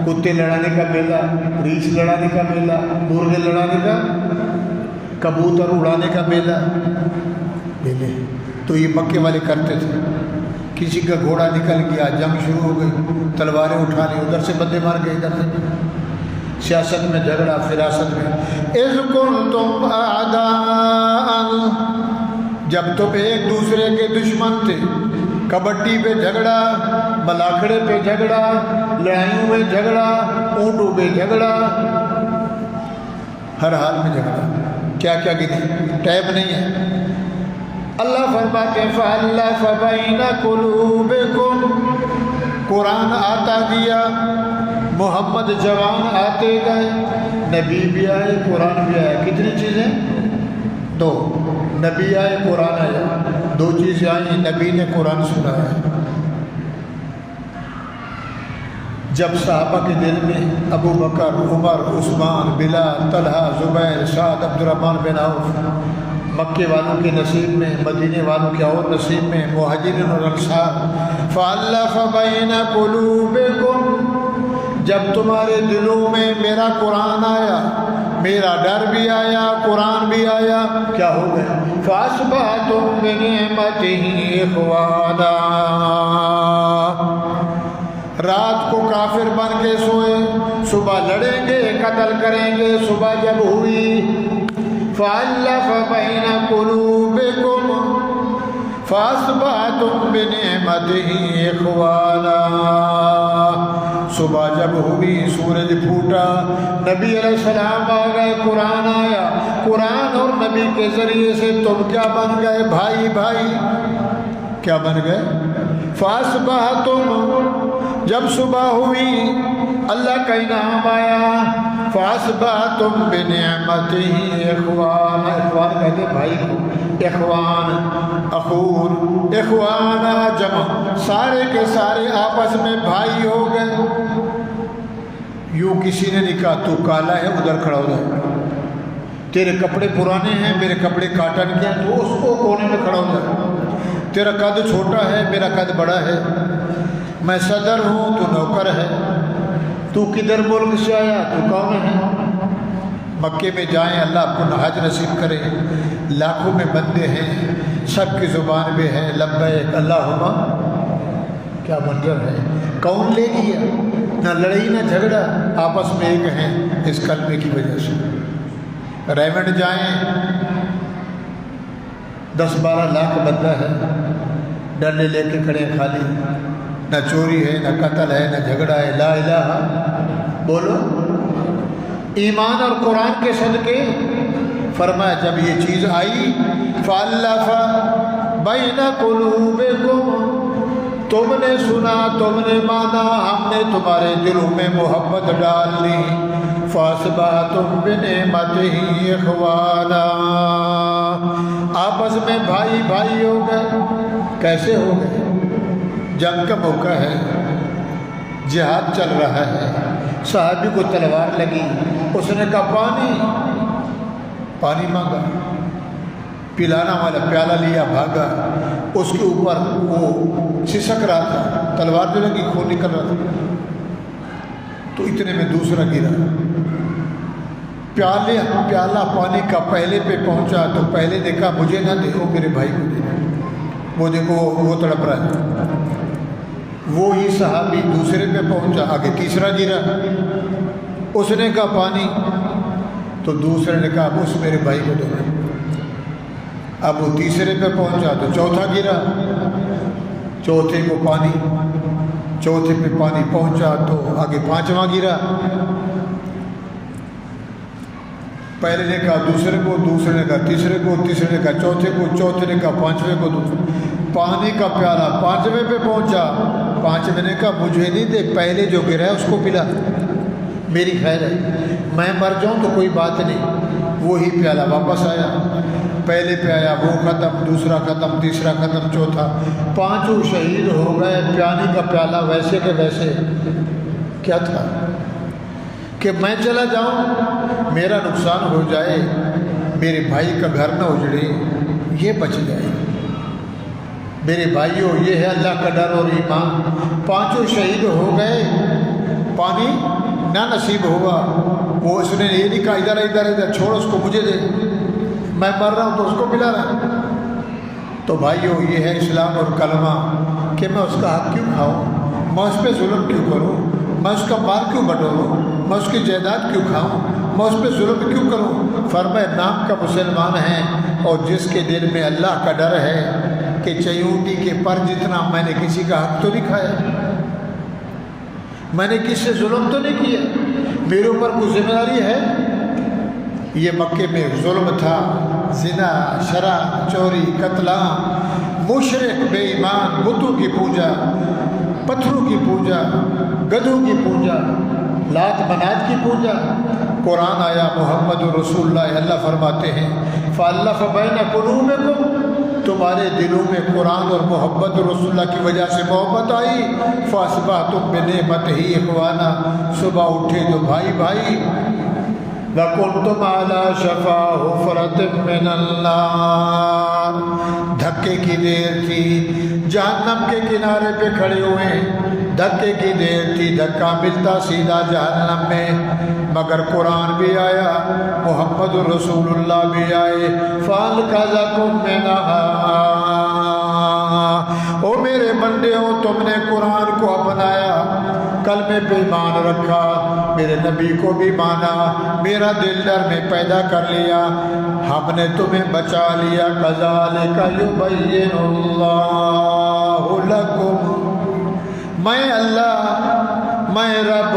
کتے لڑانے کا میلہ، ریچھ لڑانے کا میلہ، مرغے لڑانے کا، کبوتر اڑانے کا میلہ، تو یہ مکے والے کرتے تھے۔ کسی کا گھوڑا نکل گیا، جنگ شروع ہو گئی، تلواریں اٹھا لی، ادھر سے بندے مار گئے، ادھر سے سیاست میں جھگڑا، فراست میں۔ اذ کنتم اعداء، جب تم ایک دوسرے کے دشمن تھے، کبڈی پہ جھگڑا، ملاکھڑے پہ جھگڑا، لڑائیوں میں جھگڑا، اونٹوں پہ جھگڑا، ہر حال میں جھگڑا، کیا کیا گنے، ٹائم نہیں ہے۔ اللہ فرماتے ہیں فَأَلَّفَ بَيْنَ قُلُوبِكُمْ، قرآن آتا گیا، محمد جوان آتے گئے، نبی بھی آئے، قرآن بھی آیا۔ کتنی چیزیں؟ دو، نبی آئے، قرآن آیا، دو چیزیں آئیں، نبی نے قرآن سنایا۔ جب صحابہ کے دل میں ابو بکر، عمر، عثمان، بلال، طلحہ، زبیر، سعد، عبد الرحمن بن عوف، مکے والوں کے نصیب میں، مدینے والوں کے اور نصیب میں، مہاجرین اور انصار، فَأَلَّفَ بَيْنَ قُلُوبِكُمْ، جب تمہارے دلوں میں میرا قرآن آیا، میرا ڈر بھی آیا، قرآن بھی آیا، کیا ہو گیا؟ فَأَصْبَحْتُم بِنِعْمَتِهِ إِخْوَانًا، رات کو کافر بن کے سوئے، صبح لڑیں گے، قتل کریں گے، صبح جب ہوئی فَأَلَّفَ بَيْنَ قُلُوبِكُمْ فَأَصْبَحْتُم بِنِعْمَتِهِ إِخْوَانًا، صبح جب ہوئی، سورج پھوٹا، نبی علیہ السلام آ گئے، قرآن آیا، قرآن اور نبی کے ذریعے سے تم کیا بن گئے؟ بھائی بھائی کیا بن گئے؟ فَأَصْبَحْتُم، جب صبح ہوئی اللہ کا انعام آیا، فَأَصْبَحْتُم بِنِعْمَتِهِ إِخْوَانًا، اخوان کہتے بھائی کو، اخوان، اخون، اخوانا جمع، سارے کے سارے آپس میں بھائی ہو گئے۔ یوں کسی نے نہیں کہا تو کالا ہے ادھر کھڑا ہو جائے، تیرے کپڑے پرانے ہیں میرے کپڑے کاٹن کے ہیں تو اس کو کونے میں کھڑا ہو جائے، تیرا قد چھوٹا ہے میرا قد بڑا ہے، میں صدر ہوں تو نوکر ہے، تو کدھر ملک سے آیا تو کون ہے؟ مکے میں جائیں، اللہ آپ کو حج نصیب کرے، لاکھوں میں بندے ہیں، سب کی زبان میں ہے لبیک اللہم، کیا منظر ہے، کون لے گیا؟ نہ لڑائی نہ جھگڑا، آپس میں ایک ہیں اس کلمے کی وجہ سے۔ ریمنڈ جائیں، 10-12 لاکھ بندہ ہے، ڈنڈے لے کے کھڑے خالی، نہ چوری ہے نہ قتل ہے نہ جھگڑا ہے، لا الہ، بولو ایمان اور قرآن کے صدقے۔ فرمایا جب یہ چیز آئی فَأَلَّفَ بَيْنَ قُلُوبِكُمْ، تم نے سنا، تم نے مانا، ہم نے تمہارے دلوں میں محبت ڈال لی، فَأَصْبَحْتُم بِنِعْمَتِهِ إِخْوَانًا، آپس میں بھائی بھائی ہو گئے۔ کیسے ہو گئے؟ جنگ کا موقع ہے، جہاد چل رہا ہے، صحابی کو تلوار لگی، اس نے کہا پانی مانگا، پلانا والا پیالہ لیا، بھاگا، اس کے اوپر وہ سسک رہا تھا، تلوار جو لگی خون نکل رہا تھا، تو اتنے میں دوسرا گرا، پیالہ پانی کا پہلے پہ پہنچا تو پہلے دیکھا مجھے نہ دے، وہ میرے بھائی کو دے، وہ دیکھو وہ تڑپ رہا ہے، وہی صحابی دوسرے پہ پہنچا، آگے تیسرا گرا، اس نے کہا پانی، تو دوسرے نے کہا اس میرے بھائی کو دے، اب وہ تیسرے پہ پہنچا تو چوتھا گرا، چوتھے کو پانی، چوتھے پہ پانی پہنچا تو آگے پانچواں گرا، پہلے نے کہا دوسرے کو، دوسرے نے کہا تیسرے کو، تیسرے نے کہا چوتھے کو، چوتھے نے کہا پانچویں کو دو، پانی کا پیالہ پانچویں پہ پہنچا، پانچویں نے کہا مجھے نہیں دے، پہلے جو گرا ہے اس کو پلا، میری خیر ہے، میں مر جاؤں تو کوئی بات نہیں۔ وہی پیالہ واپس آیا، پہلے پہ آیا، وہ ختم، دوسرا ختم، تیسرا ختم، چوتھا، پانچوں شہید ہو گئے۔ پانی کا پیالہ ویسے کہ ویسے کیا تھا کہ میں چلا جاؤں، میرا نقصان ہو جائے، میرے بھائی کا گھر نہ اجڑے، یہ بچ جائے۔ میرے بھائیوں، یہ ہے اللہ کا ڈر اور ایمان۔ پانچوں شہید ہو گئے، پانی نہ نصیب ہوا، وہ اس نے یہ نہیں کہا ادھر ادھر ادھر چھوڑ اس کو، مجھے دے، میں مر رہا ہوں تو اس کو پلا رہا ہوں۔ تو بھائیوں، یہ ہے اسلام اور کلمہ کہ میں اس کا حق کیوں کھاؤں، میں اس پہ ظلم کیوں کروں، میں اس کا مال کیوں بٹوروں، میں اس کی جائیداد کیوں کھاؤں، میں اس پہ ظلم کیوں کروں۔ فرمائے نام کا مسلمان ہے، اور جس کے دل میں اللہ کا ڈر ہے کہ چیونٹی کے پر جتنا میں نے کسی کا حق تو نہیں کھایا، میں نے کس سے ظلم تو نہیں کیا، میرے اوپر کوئی ذمہ داری ہے۔ یہ مکے میں ظلم تھا، زنا، شراب، چوری، قتل عام، مشرک، بے ایمان، بتوں کی پوجا، پتھروں کی پوجا، گدھوں کی پوجا، لات منات کی پوجا۔ قرآن آیا، محمد رسول اللہ، اللہ فرماتے ہیں فَأَلَّفَ بَيْنَ قُلُوبِكُمْ، تمہارے دلوں میں قرآن اور محبت رسول اللہ کی وجہ سے محبت آئی، فَأَصْبَحْتُم بِنِعْمَتِهِ إِخْوَانًا، صبح اٹھے تو بھائی بھائی۔ وَكُنْتُمْ عَلَى شَفَا حُفْرَةٍ مِّنَ النَّارِ، دھکے کی دیر تھی، جہنم کے کنارے پہ کھڑے ہوئے، دھکے کی دیر تھی، دھکا ملتا سیدھا جہنم میں، مگر قرآن بھی آیا، محمد رسول اللہ بھی آئے، فَأَلْقَذَكُمْ مِنْهَا، او میرے بندے ہو، تم نے قرآن کو اپنایا، کلمے پہ ایمان رکھا، میرے نبی کو بھی مانا، میرا دل ڈر میں پیدا کر لیا، ہم نے تمہیں بچا لیا، كَذَلِكَ يُبَيِّنُ اللَّهُ لَكُمْ، میں اللہ، میں رب،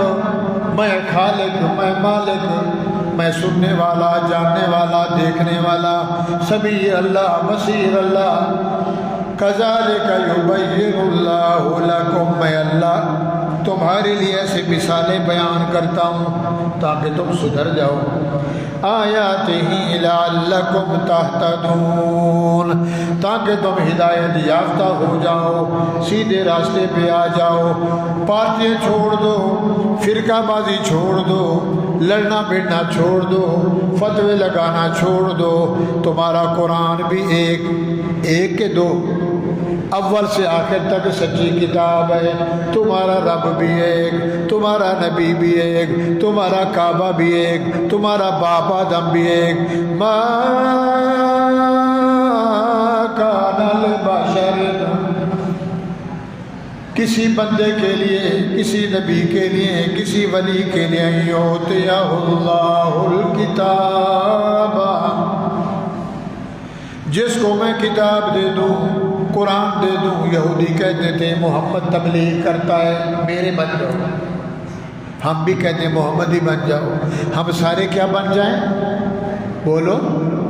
میں خالق، میں مالک، میں سننے والا، جاننے والا، دیکھنے والا، سبھی اللہ، بصیر اللہ، كَذَلِكَ يُبَيِّنُ اللَّهُ لَكُمْ، میں اللہ تمہارے لیے ایسی مثالیں بیان کرتا ہوں تاکہ تم سدھر جاؤ، آیاتہ لعلکم تہتدون، تاکہ تم ہدایت یافتہ ہو جاؤ، سیدھے راستے پہ آ جاؤ، پارٹیاں چھوڑ دو، فرقہ بازی چھوڑ دو، لڑنا بھڑنا چھوڑ دو، فتوے لگانا چھوڑ دو، تمہارا قرآن بھی ایک کے دو، اول سے آخر تک سچی کتاب ہے، تمہارا رب بھی ایک، تمہارا نبی بھی ایک، تمہارا کعبہ بھی ایک، تمہارا باپ آدم بھی ایک، ما کان لبشر، کسی بندے کے لیے، کسی نبی کے لیے، کسی ولی کے لیے، یؤتیہ اللہ الکتاب، جس کو میں کتاب دے دوں، قرآن دے دوں، یہودی کہتے تھے محمد تبلیغ کرتا ہے، میرے بن جاؤ، ہم بھی کہتے ہیں محمدی بن جاؤ، ہم سارے کیا بن جائیں؟ بولو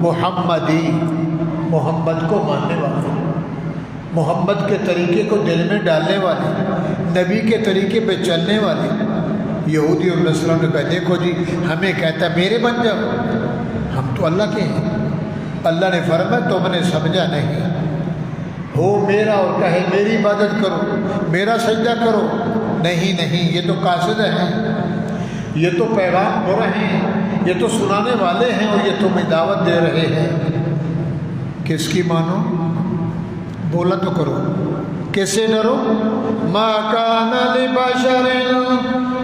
محمدی، محمد کو ماننے والے، محمد کے طریقے کو دل میں ڈالنے والے، نبی کے طریقے پہ چلنے والے۔ یہودی اور نصرانی نے کہا دیکھو جی ہمیں کہتا ہے میرے بن جاؤ، ہم تو اللہ کے ہیں، اللہ نے فرمایا تم نے سمجھا نہیں، ہو میرا اور کہے میری عبادت کرو، میرا سجدہ کرو، نہیں نہیں، یہ تو قاصد ہیں، یہ تو پیغام ہو رہے ہیں، یہ تو سنانے والے ہیں، اور یہ تمہیں دعوت دے رہے ہیں، کس کی مانو؟ بولا تو کرو، کیسے ڈرو؟ ما کان لبشر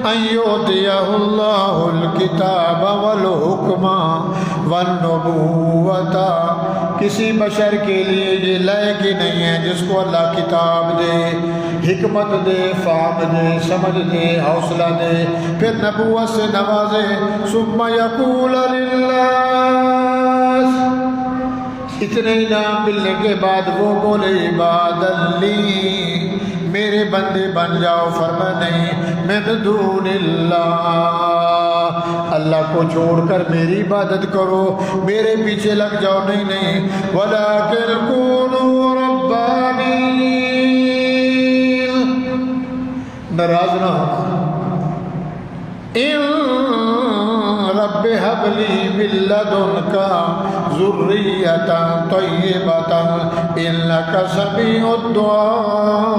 ان یؤتیہ اللہ الکتاب والحکم والنبوۃ، کسی بشر کے لیے یہ لائق ہی نہیں ہے جس کو اللہ کتاب دے، حکمت دے، فہم دے، سمجھ دے، حوصلہ دے، پھر نبوت سے نوازے، ثم یقول للناس، اتنے انعام ملنے کے بعد وہ بولے عباد لی، میرے بندے بن جاؤ، فرمایا نہیں، من دون اللہ، اللہ کو چھوڑ کر میری عبادت کرو، میرے پیچھے لگ جاؤ، نہیں نہیں، وَلَٰكِنْ كُونُوا رَبَّانِيِّينَ، ناراض نہ ہونا، رب هب لي من لدنك ذرية طيبة إنك سميع الدعاء،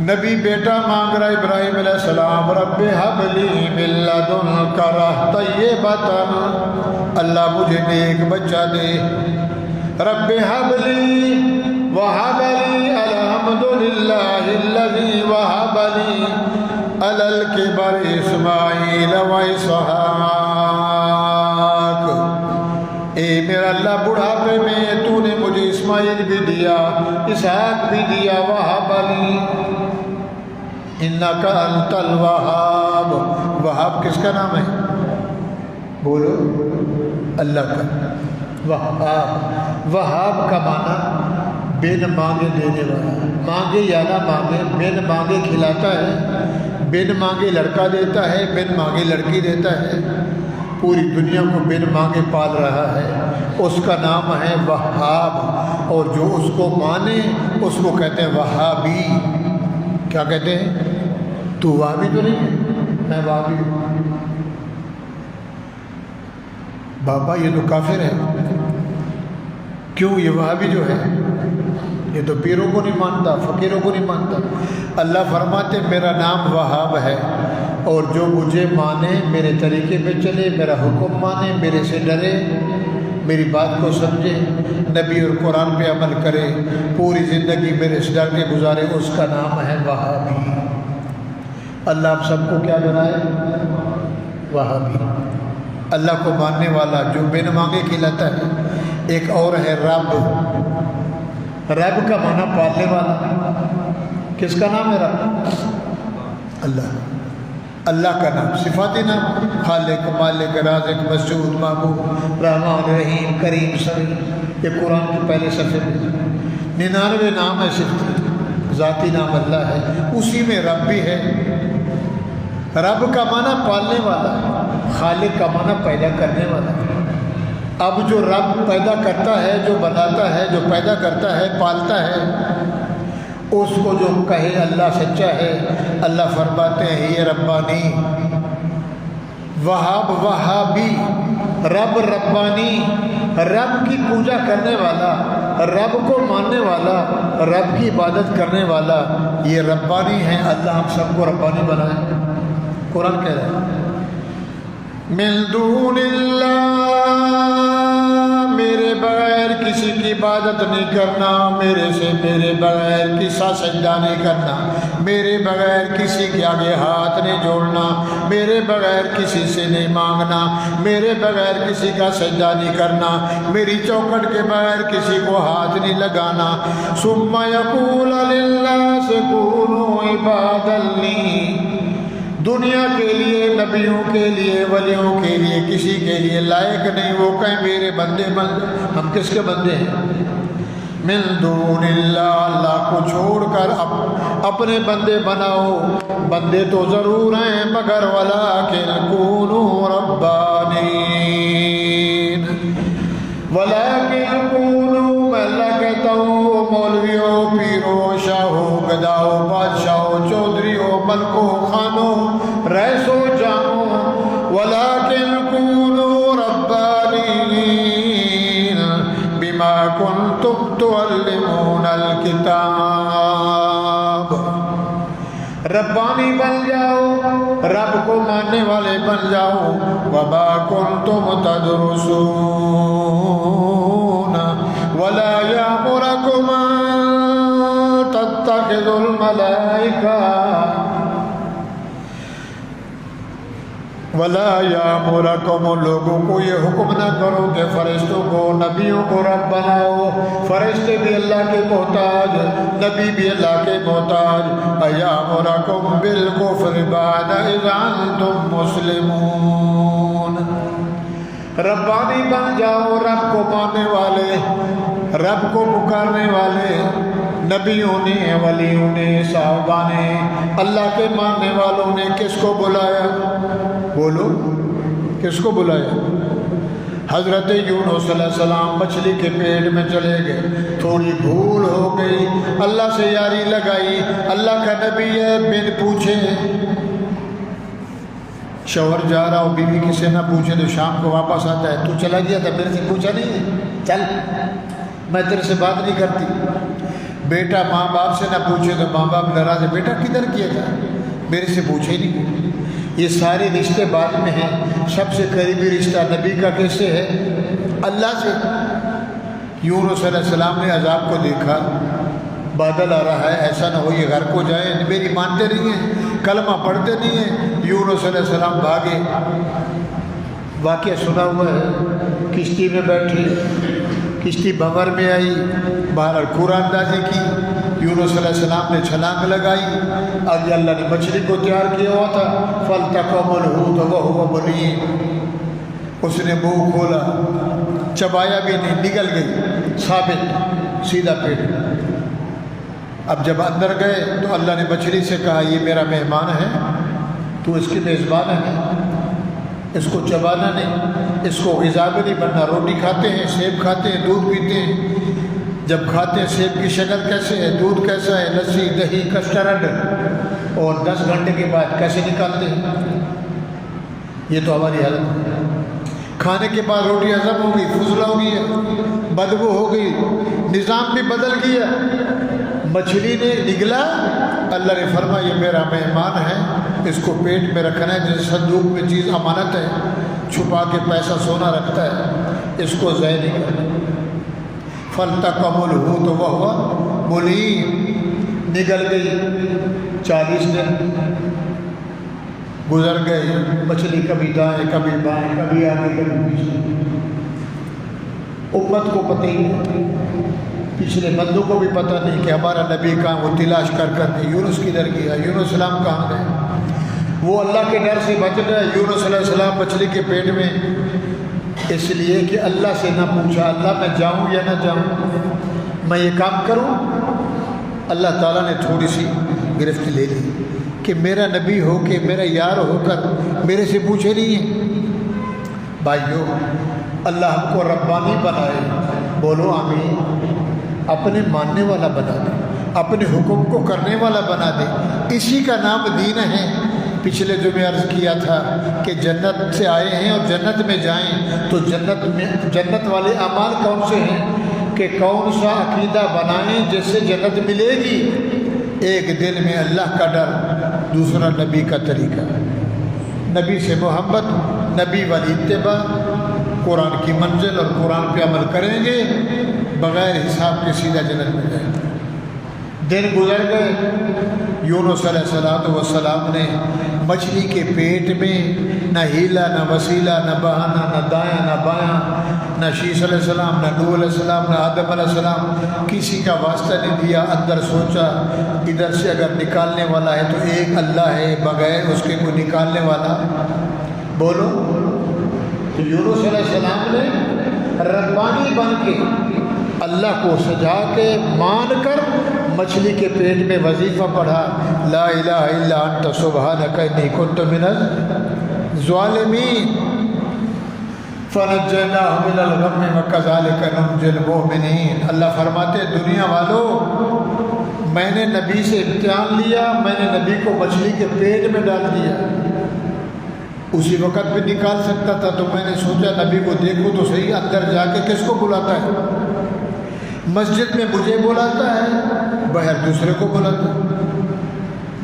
نبی بیٹا مانگ رہا ابراہیم علیہ السلام، رب هب لي من لدنك طيبة، اللہ مجھے نیک بچہ دے، رب هب لي وهب لي الحمد لله الذي وهب لي علی الکبر اسماعیل و اسحاق، اے میرا اللہ بڑھاپے میں تو نے مجھے اسماعیل بھی دیا، اسحاق بھی دیا، وہب لی، انک انت الوہاب، وہاب کس کا نام ہے؟ بولو اللہ کا، وہاب، وہاب کا معنی بن مانگے دینے والا، مانگے یا نہ مانگے، بن مانگے کھلاتا ہے، بن مانگے لڑکا دیتا ہے، بن مانگے لڑکی دیتا ہے، پوری دنیا کو بن مانگے پال رہا ہے، اس کا نام ہے وہاب، اور جو اس کو مانے اس کو کہتے ہیں وہابی، کیا کہتے ہیں؟ تو وہابی تو نہیں ہے، میں وہابی ہوں، بابا یہ تو کافر ہے، کیوں؟ یہ وہابی جو ہے یہ تو پیروں کو نہیں مانتا، فقیروں کو نہیں مانتا، اللہ فرماتے میرا نام وہاب ہے، اور جو مجھے مانے، میرے طریقے پہ چلے، میرا حکم مانے، میرے سے ڈرے، میری بات کو سمجھے، نبی اور قرآن پہ عمل کرے، پوری زندگی میرے سے ڈر کے گزارے، اس کا نام ہے وہابی۔ اللہ آپ سب کو کیا بنائے؟ وہابی، اللہ کو ماننے والا جو بن مانگے کھلاتا ہے۔ ایک اور ہے رب، رب کا معنی پالنے والا۔ کس کا نام ہے رب؟ اللہ، اللہ کا نام، صفاتی نام، خالق، مالک، رازق، مسعود، معبود، رحمان، رحیم، کریم، سمیع۔ یہ قرآن کے پہلے صفحے میں 99 نام ہے، صرف ذاتی نام اللہ ہے، اسی میں رب بھی ہے۔ رب کا معنی پالنے والا، خالق کا معنی پیدا کرنے والا۔ اب جو رب پیدا کرتا ہے، جو بناتا ہے، جو پیدا کرتا ہے، پالتا ہے، اس کو جو کہے اللہ سچا ہے۔ اللہ فرماتے ہیں یہ ربانی، وہاب وہابی، رب ربانی، رب کی پوجا کرنے والا، رب کو ماننے والا، رب کی عبادت کرنے والا، یہ ربانی ہے۔ اللہ ہم سب کو ربانی بنائے۔ قرآن کہہ رہا ہے من دون اللہ، میرے بغیر کسی کی عبادت نہیں کرنا، میرے بغیر کسا سجدہ نہیں کرنا، میرے بغیر کسی کے آگے ہاتھ نہیں جوڑنا، میرے بغیر کسی سے نہیں مانگنا، میرے بغیر کسی کا سجدہ نہیں کرنا، میری چوکھٹ کے بغیر کسی کو ہاتھ نہیں لگانا۔ ثم یقول للناس کونوا عبادا لی، دنیا کے لیے، نبیوں کے لیے، ولیوں کے لیے، کسی کے لیے لائق نہیں وہ کہیں میرے بندے بن۔ ہم کس کے بندے ہیں؟ من دون اللہ، اللہ کو چھوڑ کر اپنے بندے بناؤ۔ بندے تو ضرور ہیں مگر ولکن کونوا ربانین، ولکن کونوا، میں اللہ کہتا ہوں مولویوں، پیروں، شاہوں، گداؤں، بادشاہوں، چودھریوں، ملکوں، خانوں، رئیسوں، جاموں، ولکن کونوا ربانین بما کنتم تعلمون الکتاب۔ ربانی بن جاؤ، رب کو ماننے والے بن جاؤ۔ وما کنتم تدرسون ولا یامرکم ان تتخذوا الملائکہ، ولا یامرکم، لوگوں کو یہ حکم نہ کرو کہ فرشتوں کو، نبیوں کو رب بناؤ۔ فرشتے بھی اللہ کے محتاج، نبی بھی اللہ کے محتاج۔ ایامرکم بالکفر بعد اذ انتم مسلمون۔ ربانی بن جاؤ، رب کو ماننے والے، رب کو پکارنے والے، نبیوں نے، ولیوں نے، صحابہ نے، اللہ کے ماننے والوں نے کس کو بلایا؟ بولو، کس کو بلایا؟ حضرت یونس علیہ السلام مچھلی کے پیٹ میں چلے گئے، تھوڑی بھول ہو گئی، اللہ سے یاری لگائی، اللہ کا نبی ہے، بن پوچھے شوہر جا رہا ہو، بیوی کسی نہ پوچھے تو شام کو واپس آتا ہے، تو چلا گیا تھا، میرے سے پوچھا نہیں ہے، چل میں تیرے سے بات نہیں کرتی۔ بیٹا ماں باپ سے نہ پوچھے تو ماں باپ ناراض ہے، بیٹا کدھر کیا تھا، میرے سے پوچھے ہی نہیں۔ یہ سارے رشتے بعد میں ہیں، سب سے قریبی رشتہ نبی کا کیسے ہے؟ اللہ سے۔ یونس علیہ السلام نے عذاب کو دیکھا، بادل آ رہا ہے، ایسا نہ ہو یہ غرق ہو جائے، میری مانتے نہیں ہیں، کلمہ پڑھتے نہیں ہیں۔ یونس علیہ السلام بھاگے، واقعہ سنا ہوا ہے، کشتی میں بیٹھے، کشتی بھنور میں آئی، باہر قرآن اندازی کی، یونس علیہ السلام نے چھلانگ لگائی، آگے اللہ نے مچھلی کو تیار کیا ہوا تھا، فَالْتَقَمَ الْحُوتُ وَهُوَ مُلِيمٌ، اس نے منہ کھولا، چبایا بھی نہیں، نگل گئی، ثابت سیدھا پیٹ۔ اب جب اندر گئے تو اللہ نے مچھلی سے کہا یہ میرا مہمان ہے، تو اس کی میزبان ہے، اس کو چبانا نہیں، اس کو غذا بھی نہیں بننا۔ روٹی کھاتے ہیں، سیب کھاتے ہیں، دودھ پیتے ہیں، جب کھاتے ہیں سیب کی شکل کیسے ہے، دودھ کیسا ہے، لسی، دہی، کسٹرڈ، اور 10 گھنٹے کے بعد کیسے نکالتے ہیں؟ یہ تو ہماری حالت ہے۔ کھانے کے بعد روٹی ہضم ہو گئی، فضلہ ہو گئی، بدبو ہو گئی، نظام بھی بدل گیا۔ مچھلی نے نگلا، اللہ نے فرمایا یہ میرا مہمان ہے، اس کو پیٹ میں رکھنا ہے، جیسے صندوق میں چیز امانت ہے، چھپا کے پیسہ سونا رکھتا ہے، اس کو ضائع نہیں کرنا۔ فَالْتَقَمُ الْحُوتُ وَهُوَ مُلِيمٌ، نگل گئی 40 دن گزر گئے، مچھلی کبھی دائیں کبھی بائیں، کبھی آگے کبھی پیچھے، امت کو پتہ ہی نہیں، پچھلے بندوں کو بھی پتہ نہیں کہ ہمارا نبی کہاں، وہ تلاش کر کر کے یونس کدھر گیا، یونس السلام کہاں گئے، وہ اللہ کے ڈر سے بچ گئے۔ یونس علیہ السلام مچھلی کے پیٹ میں، اس لیے کہ اللہ سے نہ پوچھا اللہ میں جاؤں یا نہ جاؤں، میں یہ کام کروں، اللہ تعالیٰ نے تھوڑی سی گرفت لے لی کہ میرا نبی ہو کے، میرا یار ہو کر میرے سے پوچھے نہیں ہیں۔ بھائیو، اللہ ہم کو ربانی بنائے، بولو آمین، اپنے ماننے والا بنا دے، اپنے حکم کو کرنے والا بنا دے، اسی کا نام دین ہے۔ پچھلے جو میں عرض کیا تھا کہ جنت سے آئے ہیں اور جنت میں جائیں تو جنت والے اعمال کون سے ہیں کہ کون سا عقیدہ بنائیں جس سے جنت ملے گی؟ ایک دل میں اللہ کا ڈر، دوسرا نبی کا طریقہ، نبی سے محبت، نبی والی اتباع، قرآن کی منزل اور قرآن پہ عمل کریں گے، بغیر حساب کے سیدھا جنت میں جائیں گے۔ دن گزر گئے، یونس علیہ السلام نے مچھلی کے پیٹ میں نہ ہیلا نہ وسیلہ نہ بہانہ، نہ دایاں نہ بایاں، نہ شیش علیہ السلام، نہ نوح علیہ السلام، نہ آدم علیہ السلام، کسی کا واسطہ نہیں دیا۔ اندر سوچا ادھر سے اگر نکالنے والا ہے تو ایک اللہ ہے، بغیر اس کے کوئی نکالنے والا، بولو۔ تو یونس علیہ السلام نے ربانی بن کے اللہ کو سجا کے مان کر مچھلی کے پیٹ میں وظیفہ پڑھا، لا الہ الا انت سبحانک انی کنت من الظالمین، فنجیناہ من الغم وکذالک ننجی المؤمنین۔ اللہ فرماتے دنیا والو، میں نے نبی سے امتحان لیا، میں نے نبی کو مچھلی کے پیٹ میں ڈال دیا، اسی وقت بھی نکال سکتا تھا، تو میں نے سوچا نبی کو دیکھو تو صحیح، اندر جا کے کس کو بلاتا ہے؟ مسجد میں مجھے بلاتا ہے، باہر دوسرے کو بلاتا ہے،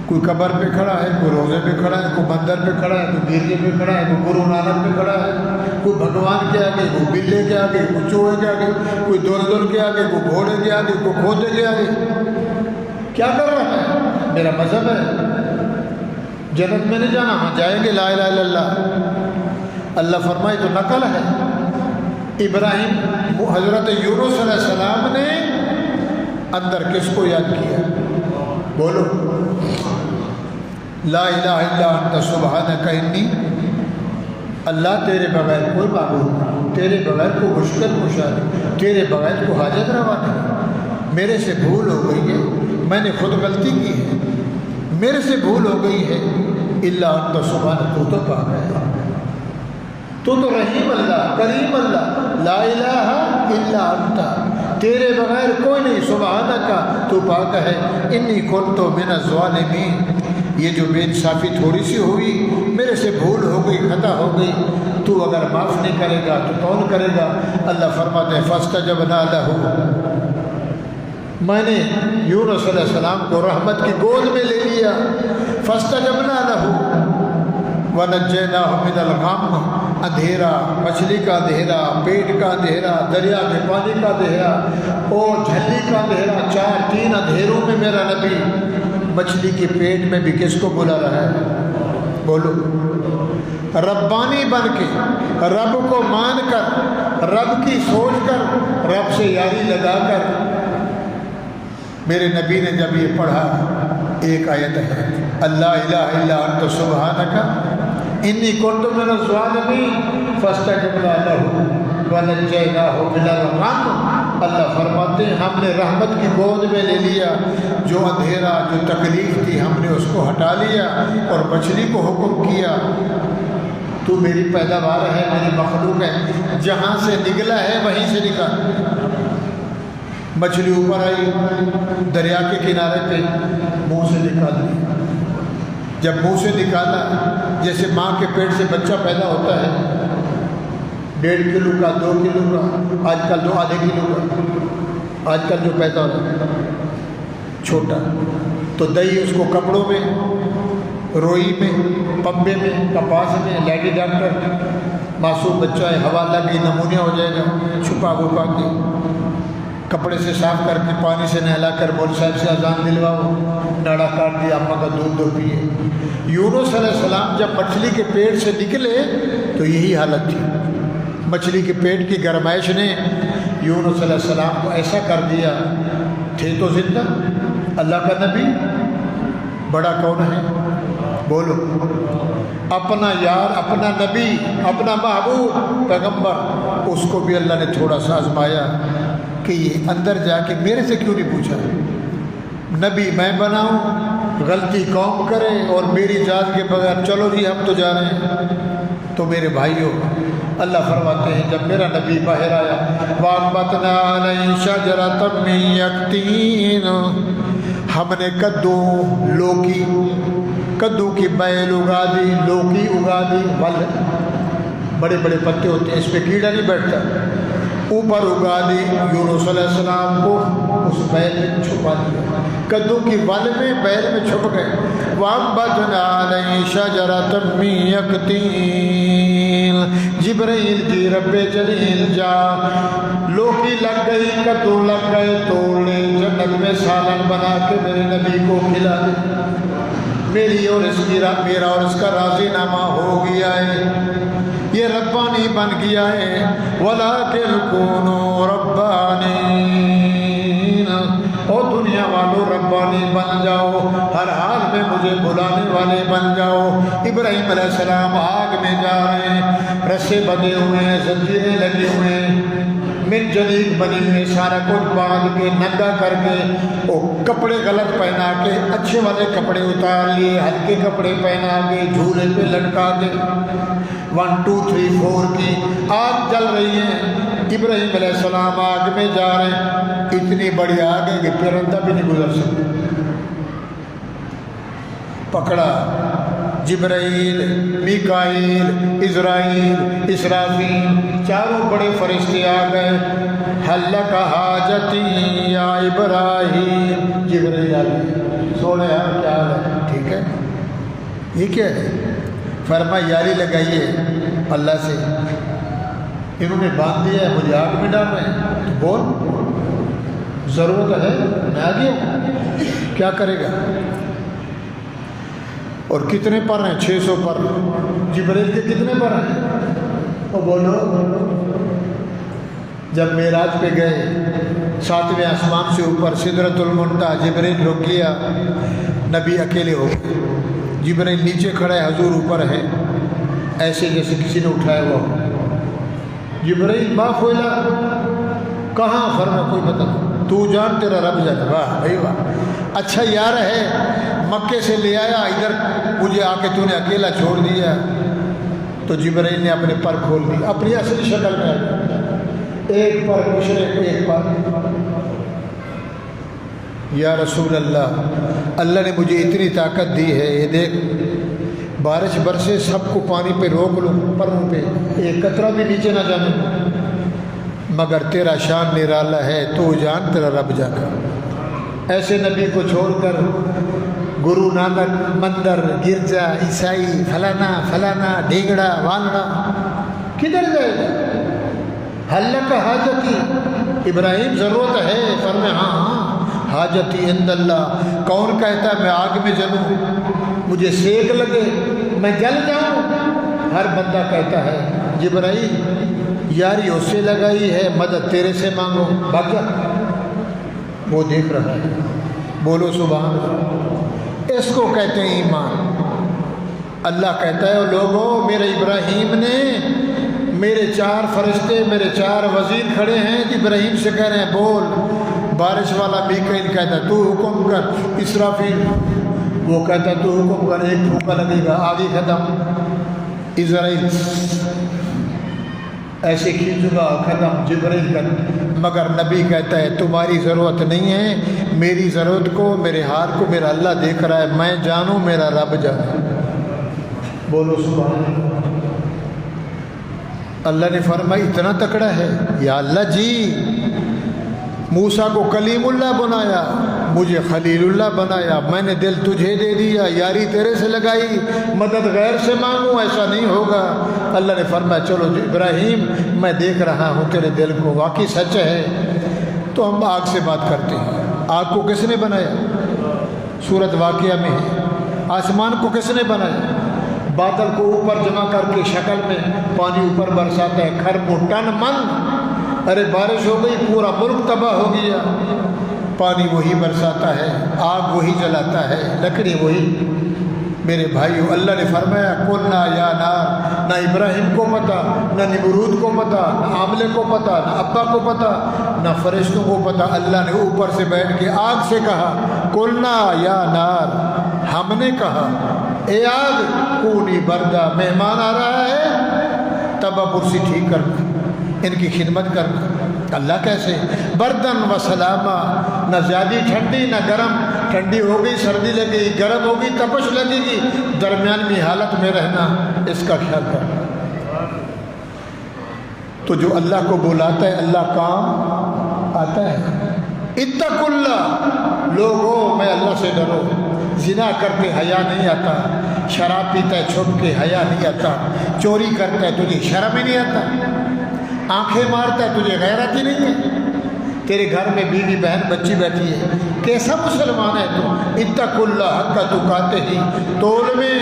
کوئی قبر پہ کھڑا ہے، کوئی روزے پہ کھڑا ہے، کوئی مندر پہ کھڑا ہے، کوئی گرجے پہ کھڑا ہے، کوئی گرو نانک پہ کھڑا ہے، کوئی بھگوان کے آگے، کوئی بلے کے آگے، کوئی چوہے کے آگے، کوئی دلدل کے آگے، کوئی گھوڑے کے آگے، کوئی کھوتے کے آگے، کیا کر رہا ہے؟ میرا مذہب ہے، جنت میں نہیں جانا، ہاں جائیں گے، لا الہ الا اللہ۔ اللہ فرمائے تو نقل ہے، ابراہیم حضرت یونس علیہ السلام نے اندر کس کو یاد کیا؟ بولو، لا الہ الا انت سبحانک انی، اللہ تیرے بغیر کوئی معبود نہیں، تیرے بغیر کوئی مشکل کشا نہیں، تیرے بغیر کوئی حاجت روا نہیں، میرے سے بھول ہو گئی ہے، میں نے خود غلطی کی ہے، میرے سے بھول ہو گئی ہے، الا انت سبحانک، تو پاک ہے، تو رحیم اللہ، کریم اللہ، لا الہ الا انت، تیرے بغیر کوئی نہیں، سبحانک، تو پاک ہے، انی کنت من الظالمین، یہ جو بے انصافی تھوڑی سی ہوئی، میرے سے بھول ہو گئی، خطا ہو گئی، تو اگر معاف نہیں کرے گا تو کون کرے گا؟ اللہ فرماتے ہیں فاستجبنا لہ، میں نے یونس علیہ السلام کو رحمت کی گود میں لے لیا، فاستجبنا لہ ونجیناہ من الغم، اندھیرا، مچھلی کا اندھیرا، پیٹ کا اندھیرا، دریا کے پانی کا اندھیرا اور جھلی کا اندھیرا، تین اندھیروں میں میرا نبی مچھلی کے پیٹ میں بھی کس کو بلا رہا ہے؟ بولو، ربانی بن کے، رب کو مان کر، رب کی سوچ کر، رب سے یاری لگا کر، میرے نبی نے جب یہ پڑھا، ایک آیت ہے، اللہ الہ الا انت سبحانک انی کنت من الظالمین فاستجبنا لہ ونجیناہ من الغم، اللہ فرماتے ہیں ہم نے رحمت کی گود میں لے لیا، جو اندھیرا، جو تکلیف تھی، ہم نے اس کو ہٹا لیا اور مچھلی کو حکم کیا، تو میری پیداوار ہے، میری مخلوق ہے، جہاں سے نکلا ہے وہیں سے نکال۔ مچھلی اوپر آئی، دریا کے کنارے پہ منہ سے نکال دی، جب منہ سے نکالا، جیسے ماں کے پیٹ سے بچہ پیدا ہوتا ہے، 1.5 کلو کا، 2 کلو کا، آج کل 2 آدھے کلو کا، آج کل جو پیدا ہوتا ہے چھوٹا، تو دہی اس کو کپڑوں میں، روئی میں، پمبے میں، کپاس میں، لیڈی ڈاکٹر معصوم بچہ ہے، ہوا لگ گئی نمونیا ہو جائے گا، چھپا گپا کے کپڑے سے صاف کر کے پانی سے نہلا کر مول صاحب سے اذان دلواؤ، ناڑا کاٹ دیا، اماں کا دودھ دو پیے۔ یونس علیہ السلام جب مچھلی کے پیٹ سے نکلے تو یہی حالت تھی۔ مچھلی کے پیٹ کی گرمائش نے یونس علیہ السلام کو ایسا کر دیا، تھے تو زندہ۔ اللہ کا نبی بڑا کون ہے؟ بولو۔ اپنا یار، اپنا نبی، اپنا محبوب پیغمبر، اس کو بھی اللہ نے تھوڑا سا آزمایا کہ یہ اندر جا کے میرے سے کیوں نہیں پوچھا؟ نبی میں بناؤں، غلطی قوم کرے اور میری اجازت کے بغیر چلو جی ہم تو جا رہے ہیں۔ تو میرے بھائیوں، اللہ فرماتے ہیں جب میرا نبی باہر آیا، وَأَنبَتْنَا عَلَيْهِ شَجَرَةً مِّن يَقْطِينٍ، ہم نے کدو کی بیل اگا دی، لوکی اگا دی، بڑے بڑے پتے ہوتے ہیں، اس پہ کیڑا نہیں بیٹھتا، اوپر اگا دی۔ یونس علیہ السلام کو اس بیل میں چھپا دیا، کدو کی ول میں بیل میں چھپ گئے۔ وَأَنبَتْنَا عَلَيْهِ شَجَرَةً مِّن يَقْطِينٍ، جبرائیل جی رب جلیل جا، لوکی لگ گئی، کدو لگ گئے، توڑ لے، جنت میں سالن بنا کے میرے نبی کو کھلا دے۔ میری اور اس کی میرا اور اس کا راضی نامہ ہو گیا ہے، یہ ربانی بن گیا ہے۔ وَلَٰكِن كُونُوا رَبَّانِينَ، اور دنیا والوں ربانی بن جاؤ، ہر حال میں مجھے بلانے والے بن جاؤ۔ ابراہیم علیہ السلام آگ میں جا رہے ہیں، رسے بندھے ہوئے ہیں، زنجیریں لگے ہوئے ہیں، من جدید بنی ہوئے، سارا کچھ باندھ کے ننگا کر کے، وہ کپڑے غلط پہنا کے اچھے والے کپڑے اتار لیے، ہلکے کپڑے پہنا کے جھولے پہ لٹکا کے 1 2 3 4 کی آگ جل رہی ہے۔ ابراہیم علیہ السلام آگ میں جا رہے ہیں، اتنی بڑی آگ ہے کہ پرندہ بھی نہیں گزر سکتا۔ پکڑا جبرائیل، میکائیل، عزرائیل، اسرافیل، چاروں بڑے فرشتے آ گئے۔ حل لک حاجتی یا ابراہیم، جبرائیل آ گئے، سونے کیا حال ہے؟ ٹھیک ہے، یہ کیا ہے؟ فرمایا یاری لگائیے اللہ سے، انہوں نے باندھ دیا ہے، مجھے آگ میں ڈال رہے ہیں، تو بول، ضرورت ہے میں آ گیا ہوں، کیا کرے گا؟ اور کتنے پر ہیں؟ 600 پر۔ جبرائیل کے کتنے پر ہیں؟ تو بولو۔ جب معراج پہ گئے 7ویں آسمان سے اوپر سدرۃ المنتہا، جبرائیل رک گیا، نبی اکیلے ہو گئے۔ جبرائیل نیچے کھڑا ہے، حضور اوپر ہے، ایسے جیسے کسی نے اٹھایا ہوا۔ جبرائیل ما فعلا، کہاں؟ فرمایا کوئی بتا، تو جان تیرا رب جانے۔ واہ بھائی واہ، اچھا یار ہے، مکے سے لے آیا ادھر، مجھے آ کے تو نے اکیلا چھوڑ دیا۔ تو جبرائیل نے اپنے پر کھول دی، اپنی اصلی شکل میں ایک پر مشرق، ایک پر۔ یا رسول اللہ، اللہ نے مجھے اتنی طاقت دی ہے، یہ دیکھ بارش برسے، سب کو پانی پہ روک لوں، پروں پہ ایک قطرہ بھی نیچے نہ جانے، مگر تیرا شان نرالا ہے، تو جان تیرا رب جانا۔ ایسے نبی کو چھوڑ کر گرو نانک، مندر، گرجا، عیسائی، فلانا فلانا، ڈھینگڑا والڑا، کدھر جائے گا؟ حل لک حاجتی، ابراہیم ضرورت ہے؟ فرمایا ہاں ہاں، حاجتی عند اللہ، کون کہتا ہے میں آگ میں جلوں، مجھے سیک لگے، میں جل جاؤں؟ ہر بندہ کہتا ہے جبرائیل یاری اس سے لگائی ہے، مدد تیرے سے مانگو، بھاگ جا۔ وہ دیکھ رہا ہے، بولو سبحان اللہ۔ اس کو کہتے ہیں ایمان۔ اللہ کہتا ہے لوگوں، میرے ابراہیم نے، میرے 4 فرشتے، میرے 4 وزیر کھڑے ہیں، ابراہیم سے کہہ رہے ہیں بول۔ بارش والا میکائیل کہتا ہے تو حکم کر، اسرافیل وہ کہتا ہے تو حکم کر، ایک پھونکا لگے گا، آگے ختم۔ اسرائیل ایسے کھینچوں گا، ختم، جبرائیل کا۔ مگر نبی کہتا ہے تمہاری ضرورت نہیں ہے، میری ضرورت کو، میرے حال کو میرا اللہ دیکھ رہا ہے، میں جانوں میرا رب جانے۔ بولو سبحان اللہ۔ اللہ نے فرمایا اتنا تکڑا ہے؟ یا اللہ جی، موسیٰ کو کلیم اللہ بنایا، مجھے خلیل اللہ بنایا، میں نے دل تجھے دے دیا، یاری تیرے سے لگائی، مدد غیر سے مانگوں ایسا نہیں ہوگا۔ اللہ نے فرمایا چلو ابراہیم میں دیکھ رہا ہوں تیرے دل کو، واقعی سچ ہے۔ تو ہم آگ سے بات کرتے ہیں، آگ کو کس نے بنایا؟ سورۃ واقعہ میں ہے۔ آسمان کو کس نے بنایا؟ بادل کو اوپر جمع کر کے شکل میں پانی اوپر برساتا ہے، کھرب و ٹن من، ارے بارش ہو گئی پورا ملک تباہ ہو گیا، پانی وہی برساتا ہے، آگ وہی جلاتا ہے، لکڑی وہی۔ میرے بھائیو اللہ نے فرمایا قلنا یا نار، نہ ابراہیم کو پتہ، نہ نمرود کو پتہ، نہ عاملے کو پتہ، نہ ابا کو پتہ، نہ فرشتوں کو پتہ، اللہ نے اوپر سے بیٹھ کے آگ سے کہا قلنا یا نار، ہم نے کہا اے آگ کونی بردا، مہمان آ رہا ہے تبا پرسی ٹھیک کرنا، ان کی خدمت کرنا۔ اللہ کیسے؟ بردن و سلامہ، نہ زیادہ ٹھنڈی نہ گرم، ٹھنڈی ہو گئی سردی لگے گی، گرم ہوگی تپش لگے گی، درمیان میں حالت میں رہنا، اس کا خیال کرنا۔ تو جو اللہ کو بلاتا ہے اللہ کام آتا ہے۔ اتقوا اللہ، لوگوں میں اللہ سے ڈرو، زنا کرتے حیا نہیں آتا، شراب پیتا ہے چھپ کے حیا نہیں آتا، چوری کرتا ہے تجھے شرم ہی نہیں آتا، آنکھیں مارتا ہے تجھے غیرت ہی نہیں ہے، تیرے گھر میں بیوی بہن بچی بیٹھی ہے، کیسا مسلمان ہے تو؟ اتقوا اللہ حق تقاتہ، تول میں،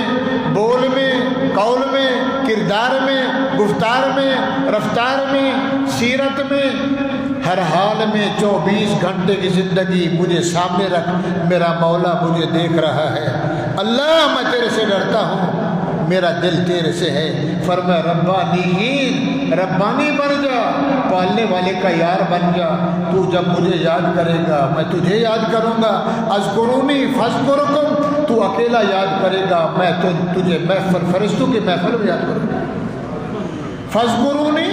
بول میں، قول میں، کردار میں، گفتار میں، رفتار میں، سیرت میں، ہر حال میں 24 گھنٹے کی زندگی مجھے سامنے رکھ، میرا مولا مجھے دیکھ رہا ہے، اللہ میں تیرے سے ڈرتا ہوں، میرا دل تیرے سے ہے۔ فرمایا ربانی، ربانی بن جا، پالنے والے کا یار بن جا، تو جب مجھے یاد کرے گا میں تجھے یاد کروں گا، اذکرونی فاذکرکم، تو اکیلا یاد کرے گا میں تجھے محفل فرشتوں کے محفل میں یاد کروں گا، فاذکرونی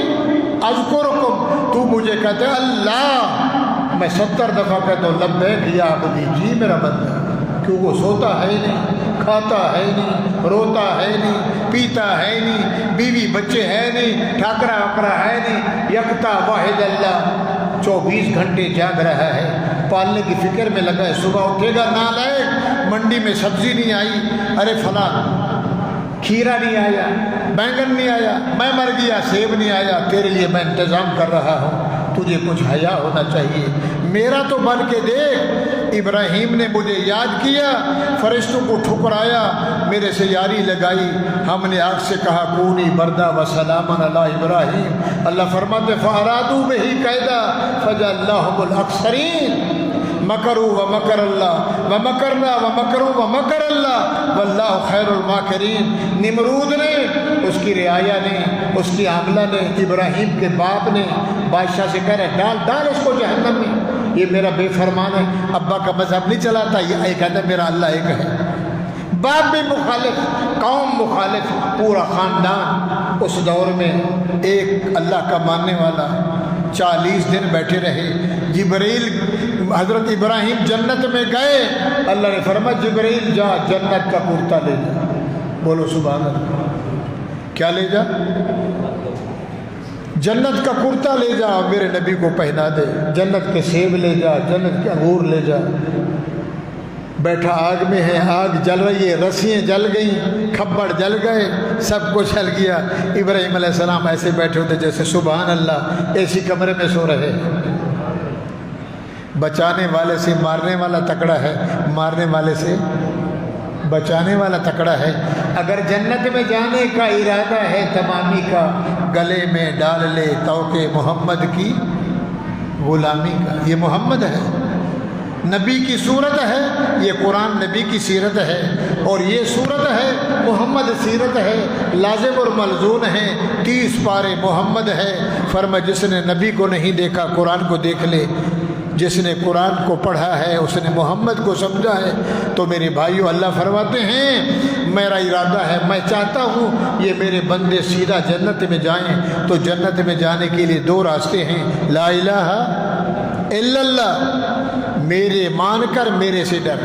اذکرکم، تو مجھے کہتے اللہ، میں 70 دفعہ کہتا ہوں لبیک یا عبدی، جی میرا بندہ، کیوں وہ سوتا ہے ہی نہیں، کھاتا ہے نہیں، روتا ہے نہیں، پیتا ہے نہیں، بیوی بچے ہے نہیں، ٹھاکرا وکرا ہے نہیں، یکتا واحد اللہ 24 گھنٹے جاگ رہا ہے، پالنے کی فکر میں لگا ہے، صبح اٹھے گا نالائق، منڈی میں سبزی نہیں آئی، ارے فلاں کھیرا نہیں آیا، بینگن نہیں آیا، میں مر گیا، سیب نہیں آیا، تیرے لیے میں انتظام کر رہا ہوں، تجھے کچھ حیا ہونا چاہیے، میرا تو بن کے دیکھ۔ ابراہیم نے مجھے یاد کیا، فرشتوں کو ٹھکرایا، میرے سے یاری لگائی، ہم نے آگ سے کہا کونی بردا و سلاما علی ابراہیم، اللہ فرماتے فارادوا بہ کیدا فجعلناہم الاخسرین، مکروا ومکر اللہ ومکرنا ومکروا ومکر اللہ واللہ خیر الماکرین۔ نمرود نے، اس کی رعایا نے، اس کی عاملہ نے، ابراہیم کے باپ نے بادشاہ سے کہہ رہے ڈال ڈال اس کو جہنم میں، یہ میرا بے فرمان ہے، ابا کا مذہب نہیں چلاتا، یہ ایک ہے، میرا اللہ ایک ہے، باپ بھی مخالف، قوم مخالف، پورا خاندان۔ اس دور میں ایک اللہ کا ماننے والا 40 دن بیٹھے رہے، جبریل حضرت ابراہیم جنت میں گئے، اللہ نے فرمایا جبریل جا جنت کا کرتا لے جا، بولو سبحان اللہ، کیا لے جا؟ جنت کا کرتا لے جا، میرے نبی کو پہنا دے، جنت کے سیب لے جا، جنت کے انگور لے جا۔ بیٹھا آگ میں ہے، آگ جل رہی ہے، رسیاں جل گئیں، کھبڑ جل گئے، سب کچھ جل گیا، ابراہیم علیہ السلام ایسے بیٹھے ہوتے جیسے سبحان اللہ ایسی کمرے میں سو رہے۔ بچانے والے سے مارنے والا تکڑا ہے، مارنے والے سے بچانے والا تکڑا ہے۔ اگر جنت میں جانے کا ارادہ ہے تمامی کا، گلے میں ڈال لے توقع محمد کی غلامی کا۔ یہ محمد ہے، نبی کی صورت ہے، یہ قرآن نبی کی سیرت ہے، اور یہ صورت ہے محمد سیرت ہے، لازم اور ملزوم ہے، 30 پارے محمد ہے۔ فرما جس نے نبی کو نہیں دیکھا قرآن کو دیکھ لے، جس نے قرآن کو پڑھا ہے اس نے محمد کو سمجھا ہے۔ تو میرے بھائیو اللہ فرماتے ہیں میرا ارادہ ہے، میں چاہتا ہوں یہ میرے بندے سیدھا جنت میں جائیں۔ تو جنت میں جانے کے لیے 2 راستے ہیں، لا الہ الا اللہ، میرے مان کر میرے سے ڈر۔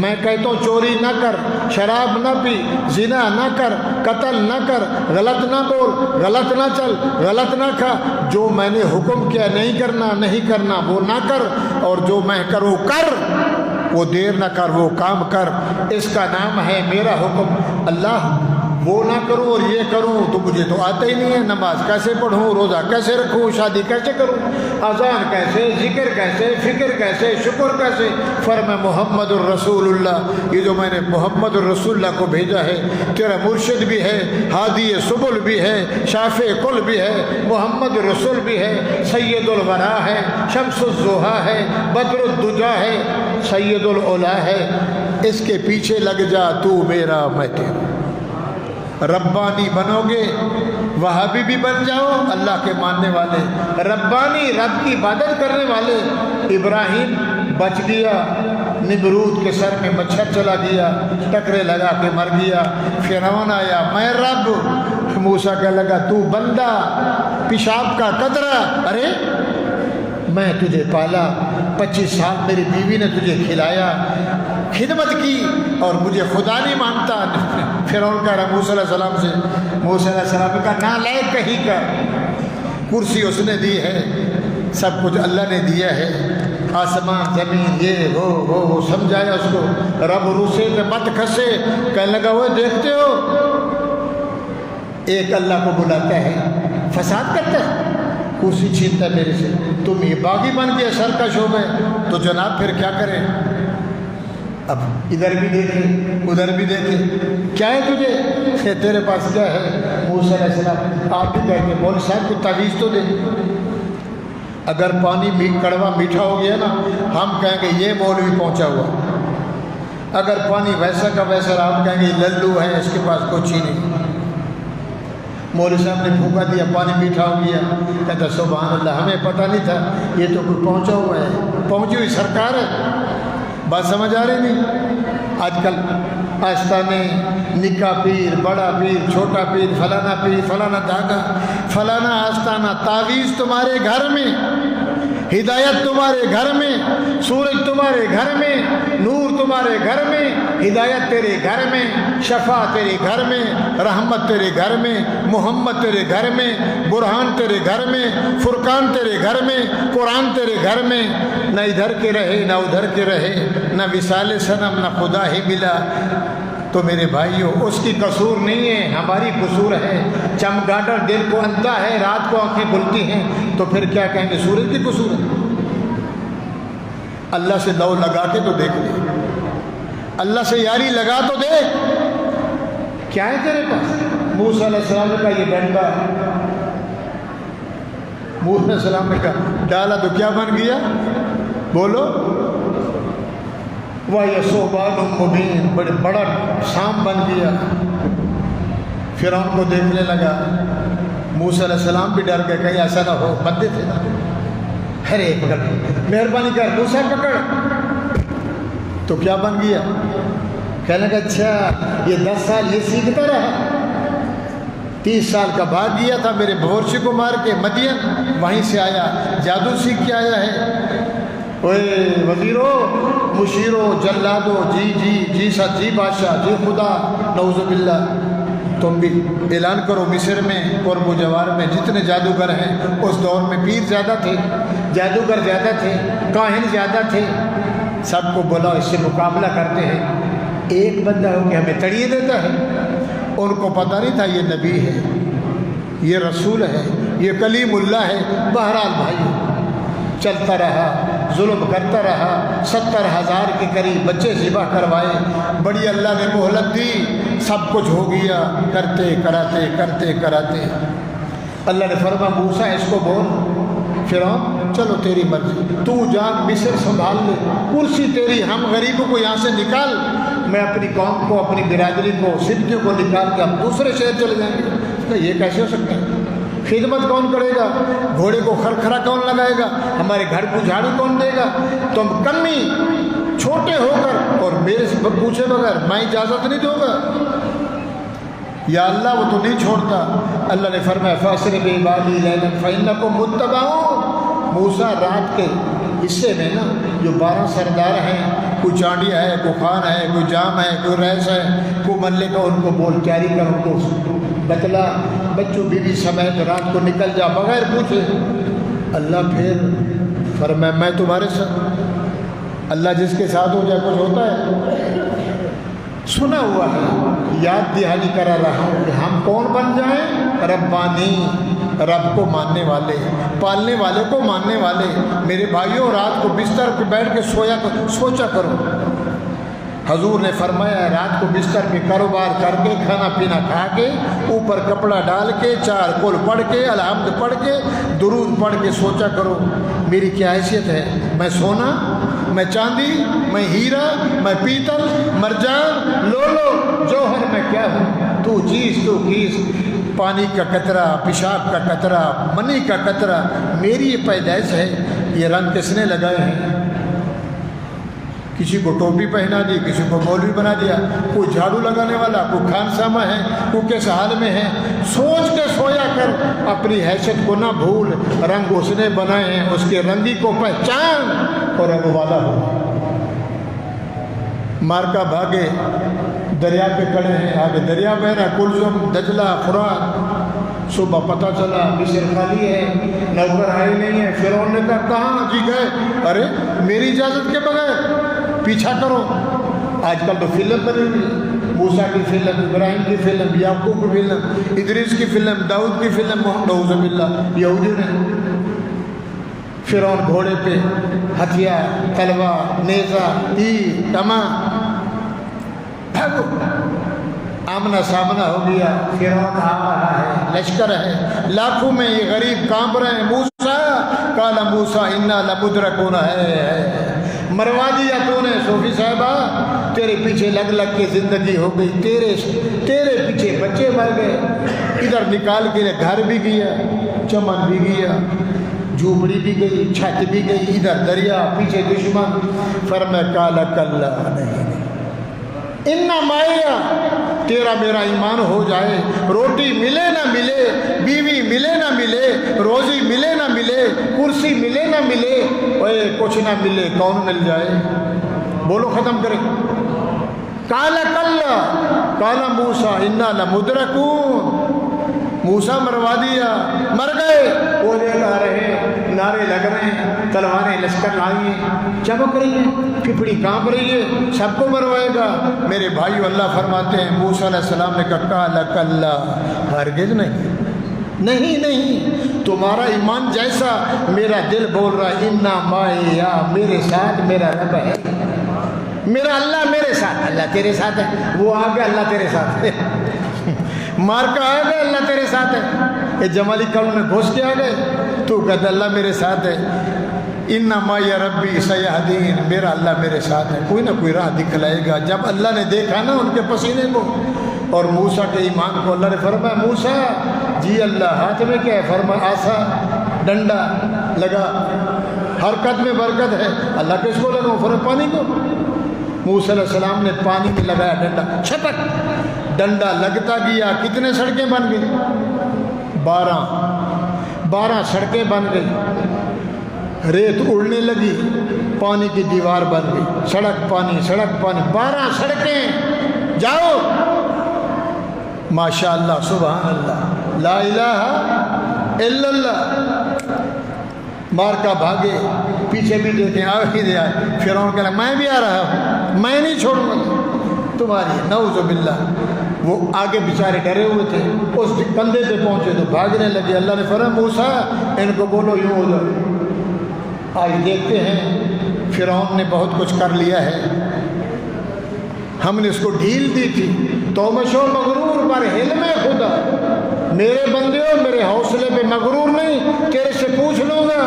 میں کہتا ہوں چوری نہ کر، شراب نہ پی، زنا نہ کر، قتل نہ کر، غلط نہ بول، غلط نہ چل، غلط نہ کھا، جو میں نے حکم کیا نہیں کرنا وہ نہ کر، اور جو میں کروں کر۔ وہ دیر نہ کر، وہ کام کر، اس کا نام ہے میرا حکم۔ اللہ وہ نہ کروں اور یہ کروں تو مجھے تو آتا ہی نہیں ہے، نماز کیسے پڑھوں، روزہ کیسے رکھوں، شادی کیسے کروں، اذان کیسے، ذکر کیسے، فکر کیسے، شکر کیسے۔ فرمایا محمد الرسول اللہ، یہ جو میں نے محمد الرسول اللہ کو بھیجا ہے تیرا مرشد بھی ہے، ہادی سبل بھی ہے، شافع کل بھی ہے، محمد الرسول بھی ہے، سید الورا ہے، شمس الضحیٰ ہے، بدر الدجا ہے، سید العلا ہے۔ اس کے پیچھے لگ جا، تو میرا میں تیرا۔ ربانی بنو گے، وہابی بھی بن جاؤ، اللہ کے ماننے والے، ربانی رب کی عبادت کرنے والے۔ ابراہیم بچ گیا، نمرود کے سر میں مچھر چلا گیا، ٹکرے لگا کے مر گیا۔ فرعون آیا، میں رب۔ موسیٰ کہنے لگا تو بندہ، پیشاب کا قطرہ۔ ارے میں تجھے پالا، 25 سال میری بیوی نے تجھے کھلایا، خدمت کی، اور مجھے خدا نہیں مانتا۔ فرعون کہہ رہا موسیٰ علیہ السلام سے، موسیٰ علیہ السلام نے کہا نالائق کہیں کا، کرسی اس نے دی ہے، سب کچھ اللہ نے دیا ہے، آسمان زمین یہ وہ سمجھایا اس کو۔ رب روسے پہ مت کھسے، کہنے لگا وہ دیکھتے ہو ایک اللہ کو بلاتا ہے، فساد کرتا ہے، کرسی چھینتا ہے میرے سے، تم یہ باغی بن کے سرکش ہو گئے، تو جناب پھر کیا کریں؟ اب ادھر بھی دیکھے ادھر بھی دیکھے، کیا ہے تجھے، تیرے پاس کیا ہے؟ موسیٰ علیہ السلام آپ بھی کہیں گے مولوی صاحب کو تعویذ تو دے۔ اگر پانی کڑوا میٹھا ہو گیا نا، ہم کہیں گے یہ مولوی پہنچا ہوا، اگر پانی ویسا کا ویسا رہا، ہم کہیں گے للو ہے، اس کے پاس کچھ ہی نہیں۔ مولوی صاحب نے پھونکا دیا، پانی میٹھا ہو گیا، کہتا سبحان اللہ، ہمیں پتہ نہیں تھا، یہ تو کوئی پہنچا ہوا ہے، پہنچی ہوئی سرکار ہے۔ بات سمجھ آ رہی نہیں؟ آج کل آستانے، نکاح پیر، بڑا پیر، چھوٹا پیر، فلانا پیر، فلانا دھاگا، فلانا آستانہ، تعویذ تمہارے گھر میں، ہدایت تمہارے گھر میں، سورج تمہارے گھر میں، نور تمہارے گھر میں، ہدایت تیرے گھر میں، شفا تیرے گھر میں، رحمت تیرے گھر میں، محمد تیرے گھر میں، برہان تیرے گھر میں، فرقان تیرے گھر میں، قرآن تیرے گھر میں۔ نہ ادھر کے رہے نہ ادھر کے رہے، نہ وصال صنم نہ خدا ہی ملا، تو میرے بھائیوں اس کی قصور نہیں ہے، ہماری قصور ہے۔ چمگادڑ دل کو اندھا ہے، رات کو آنکھیں کھلتی ہیں، تو پھر کیا کہیں گے سورج کی قصور ہے؟ اللہ سے لو لگا کے تو دیکھ لے، اللہ سے یاری لگا تو دیکھ، کیا ہے تیرے پاس؟ موسیٰ علیہ السلام نے کہا یہ ڈنڈا، موسیٰ علیہ السلام نے کہا ڈالا تو کیا بن گیا؟ بولو، وَهِيَ ثُعْبَانٌ مُّبِينٌ، بڑا سانپ بن گیا۔ فرعون کو دیکھنے لگا، موسیٰ علیہ السلام بھی ڈر گئے، کہیں ایسا نہ ہو، بندے تھے نا، ارے پکڑ، مہربانی کر موسیٰ پکڑ، تو کیا بن گیا؟ کہنے لگا اچھا یہ 10 سال یہ سیکھتا رہا، 30 سال کا بھاگ گیا تھا میرے بورچی کو مار کے مدین، وہیں سے آیا، جادو سیکھ کے آیا ہے۔ اوے وزیرو، مشیرو، جلادو، جی سچ، جی بادشاہ، جی خدا، نعوذ باللہ، تم بھی اعلان کرو مصر میں، قرب و جوار میں جتنے جادوگر ہیں، اس دور میں پیر زیادہ تھے، جادوگر زیادہ تھے، کاہن زیادہ تھے، سب کو بلاؤ، اس سے مقابلہ کرتے ہیں۔ ایک بندہ ہو کہ ہمیں تڑیے دیتا ہے، ان کو پتہ نہیں تھا یہ نبی ہے، یہ رسول ہے، یہ کلیم اللہ ہے۔ بہرحال بھائی چلتا رہا، ظلم کرتا رہا، 70,000 کے قریب بچے ذبح کروائے، بڑی اللہ نے مہلت دی، سب کچھ ہو گیا، کرتے کراتے اللہ نے فرمایا موسیٰ اس کو بول، فرعون چلو تیری مرضی، تو جا مصر سنبھال لے، کرسی تیری، ہم غریبوں کو یہاں سے نکال، میں اپنی قوم کو، اپنی برادری کو، سبتیوں کو نکال کے ہم دوسرے شہر چلے جائیں گے۔ یہ کیسے ہو سکتا ہے؟ خدمت کون کرے گا؟ گھوڑے کو خرخرا کون لگائے گا؟ ہمارے گھر کو جھاڑو کون دے گا؟ تم کمی چھوٹے ہو کر اور میرے سے پوچھے بغیر میں اجازت نہیں دوں گا؟ یا اللہ وہ تو نہیں چھوڑتا۔ اللہ نے فرمایا فَأَسْرِ بِعِبَادِي لَيْلًا فَإِنَّكُمْ مُتَّبَعُونَ۔ موسیٰ رات کے حصے میں نا جو 12 سردار ہیں، کوئی چانڈیا ہے، کوئی خان ہے، کوئی جام ہے، کوئی ریس ہے، کوئی ملے کا، ان کو بول تیاری کر، ان کو بتلا، بچوں بیوی سمیت رات کو نکل جا بغیر پوچھے۔ اللہ پھر فرمایا میں تمہارے ساتھ، اللہ جس کے ساتھ ہو جائے کچھ ہوتا ہے؟ سنا ہوا ہے، یاد دہانی کرا رہا ہوں کہ ہم کون بن جائیں؟ ربانی، رب کو ماننے والے، پالنے والے کو ماننے والے۔ میرے بھائیوں، رات کو بستر پہ بیٹھ کے سوچا کرو۔ حضور نے فرمایا رات کو بستر پہ کاروبار کر کے، کھانا پینا کھا کے، اوپر کپڑا ڈال کے، 4 قل پڑھ کے، الحمد پڑھ کے، درود پڑھ کے سوچا کرو میری کیا حیثیت ہے؟ میں سونا، میں چاندی، میں ہیرا، میں پیتل، مرجان، لولو، جوہر، میں کیا ہوں؟ تو چیز، تو کیس، پانی کا قطرہ، پیشاب کا قطرہ، منی کا قطرہ، میری یہ پیدائش ہے۔ یہ رنگ کس نے لگائے ہیں؟ کسی کو ٹوپی پہنا دی، کسی کو مولوی بنا دیا، کوئی جھاڑو لگانے والا، کوئی خانسامہ ہے، کوئی کس حال میں ہے۔ سوچ کے سویا کر، اپنی حیثیت کو نہ بھول۔ رنگ اس نے بنائے ہیں، اس کے رنگی کو پہچان اور رنگ والا ہو۔ مارکا بھاگے، دریا پہ کھڑے ہیں، آگے دریا بہ رہا، کلثم، دجلہ، فرات۔ صبح پتہ چلا مصر خالی ہے، نوکر آئے نہیں ہے۔ فرعون نے کہا کہاں جی گئے؟ ارے میری اجازت کے بغیر پیچھا کرو۔ آج کل تو فلم بنی ہوئی، موسیٰ کی فلم، ابراہیم کی فلم، یعقوب کی فلم، ادریس کی فلم، داؤد کی فلم، نعوذ باللہ۔ یہودی نے فرعون گھوڑے پہ، ہتھیار، تلوار، نیزہ، تیر، کمان، بھاگو۔ آمنا سامنا ہو گیا، فرعون آ رہا ہے، لشکر ہے، لاکھوں میں یہ غریب کانپ رہے ہیں۔ موسیٰ قال موسیٰ انا لمدرکون، ہے مروا دیا تو نے صوفی صاحبہ، تیرے پیچھے لگ لگ کے زندگی ہو گئی، تیرے پیچھے بچے مر گئے، ادھر نکال کے گھر بھی گیا، چمن بھی گیا، جھوپڑی بھی گئی، چھت بھی گئی، ادھر دریا، پیچھے دشمن۔ فرمایا کالا کلا نہیں، انا مایا، تیرا میرا ایمان ہو جائے، روٹی ملے نہ ملے، بیوی ملے نہ ملے، روزی ملے نہ ملے، کرسی ملے نہ ملے، اوے کچھ نہ ملے، کون مل جائے؟ بولو ختم کریں۔ کالا کلا کالا موسیٰ انا لمدرکون، موسیٰ مروا دیا، مر گئے۔ وہ دیکھ آ رہے، نعرے لگ رہے ہیں، تلواریں لشکر لائی ہیں، چمک رہی ہیں، پھپڑی کانپ رہی ہے، سب کو مروائے گا۔ میرے بھائیو، اللہ فرماتے ہیں موسیٰ علیہ السلام نے کہا کالا کلا، ہرگز نہیں، تمہارا ایمان جیسا میرا دل بول رہا ہے، انا مایا، میرے ساتھ میرا رب ہے، میرا اللہ میرے ساتھ۔ اللہ تیرے ساتھ ہے، وہ آ گیا، اللہ تیرے ساتھ ہے۔ مار کا آ گئے، اللہ تیرے ساتھ ہے۔ یہ جمالی کلم میں گھس کے آ گئے، تو کہتا اللہ میرے ساتھ ہے۔ اِنَّ مَعِيَ رَبِّي سَيَهْدِينِ، میرا اللہ میرے ساتھ ہے، کوئی نہ کوئی راہ دکھلائے گا۔ جب اللہ نے دیکھا نا ان کے پسینے کو اور موسیٰ کے ایمان کو، اللہ نے فرمایا موسیٰ، جی اللہ ہاتھ میں کیا ہے؟ فرمایا آسا، ڈنڈا لگا، حرکت میں برکت ہے۔ اللہ کس کو لگاؤں؟ فرمایا پانی کو۔ موسیٰ علیہ السلام نے پانی میں لگایا ڈنڈا، چھٹک، ڈنڈا لگتا گیا۔ کتنے سڑکیں بن گئی؟ 12 سڑکیں بن گئی، ریت اڑنے لگی، پانی کی دیوار بن گئی، سڑک پانی، 12 سڑکیں۔ جاؤ، ماشاءاللہ، سبحان اللہ، لا الہ الا اللہ۔ مار کا بھاگے، پیچھے بھی دیکھیں، آگے دے آئے۔ فرعون کہہ رہا میں بھی آ رہا ہوں، میں نہیں چھوڑوں گا تمہاری، نعوذ باللہ۔ وہ آگے بیچارے ڈرے ہوئے تھے، اس کندھے پہ پہنچے تو بھاگنے لگے۔ اللہ نے فرمایا موسیٰ ان کو بولو یوں ہو جاؤ۔ آج دیکھتے ہیں فرعون نے بہت کچھ کر لیا ہے، ہم نے اس کو ڈھیل دی تھی۔ تو مشو مغرور پر حلم خدا، میرے بندیوں میرے حوصلے پہ مغرور نہیں، تیرے سے پوچھ لوں گا،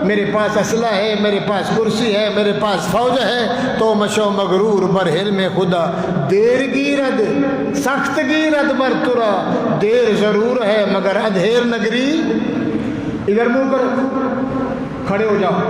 میرے پاس اسلحہ ہے، میرے پاس کرسی ہے، میرے پاس فوج ہے۔ تو مشو مغرور بر حلم خدا، دیر گیرد سخت گیرد بر ترا، دیر ضرور ہے مگر ادھیر نگری۔ ادھر منہ کرو، کھڑے ہو جاؤ،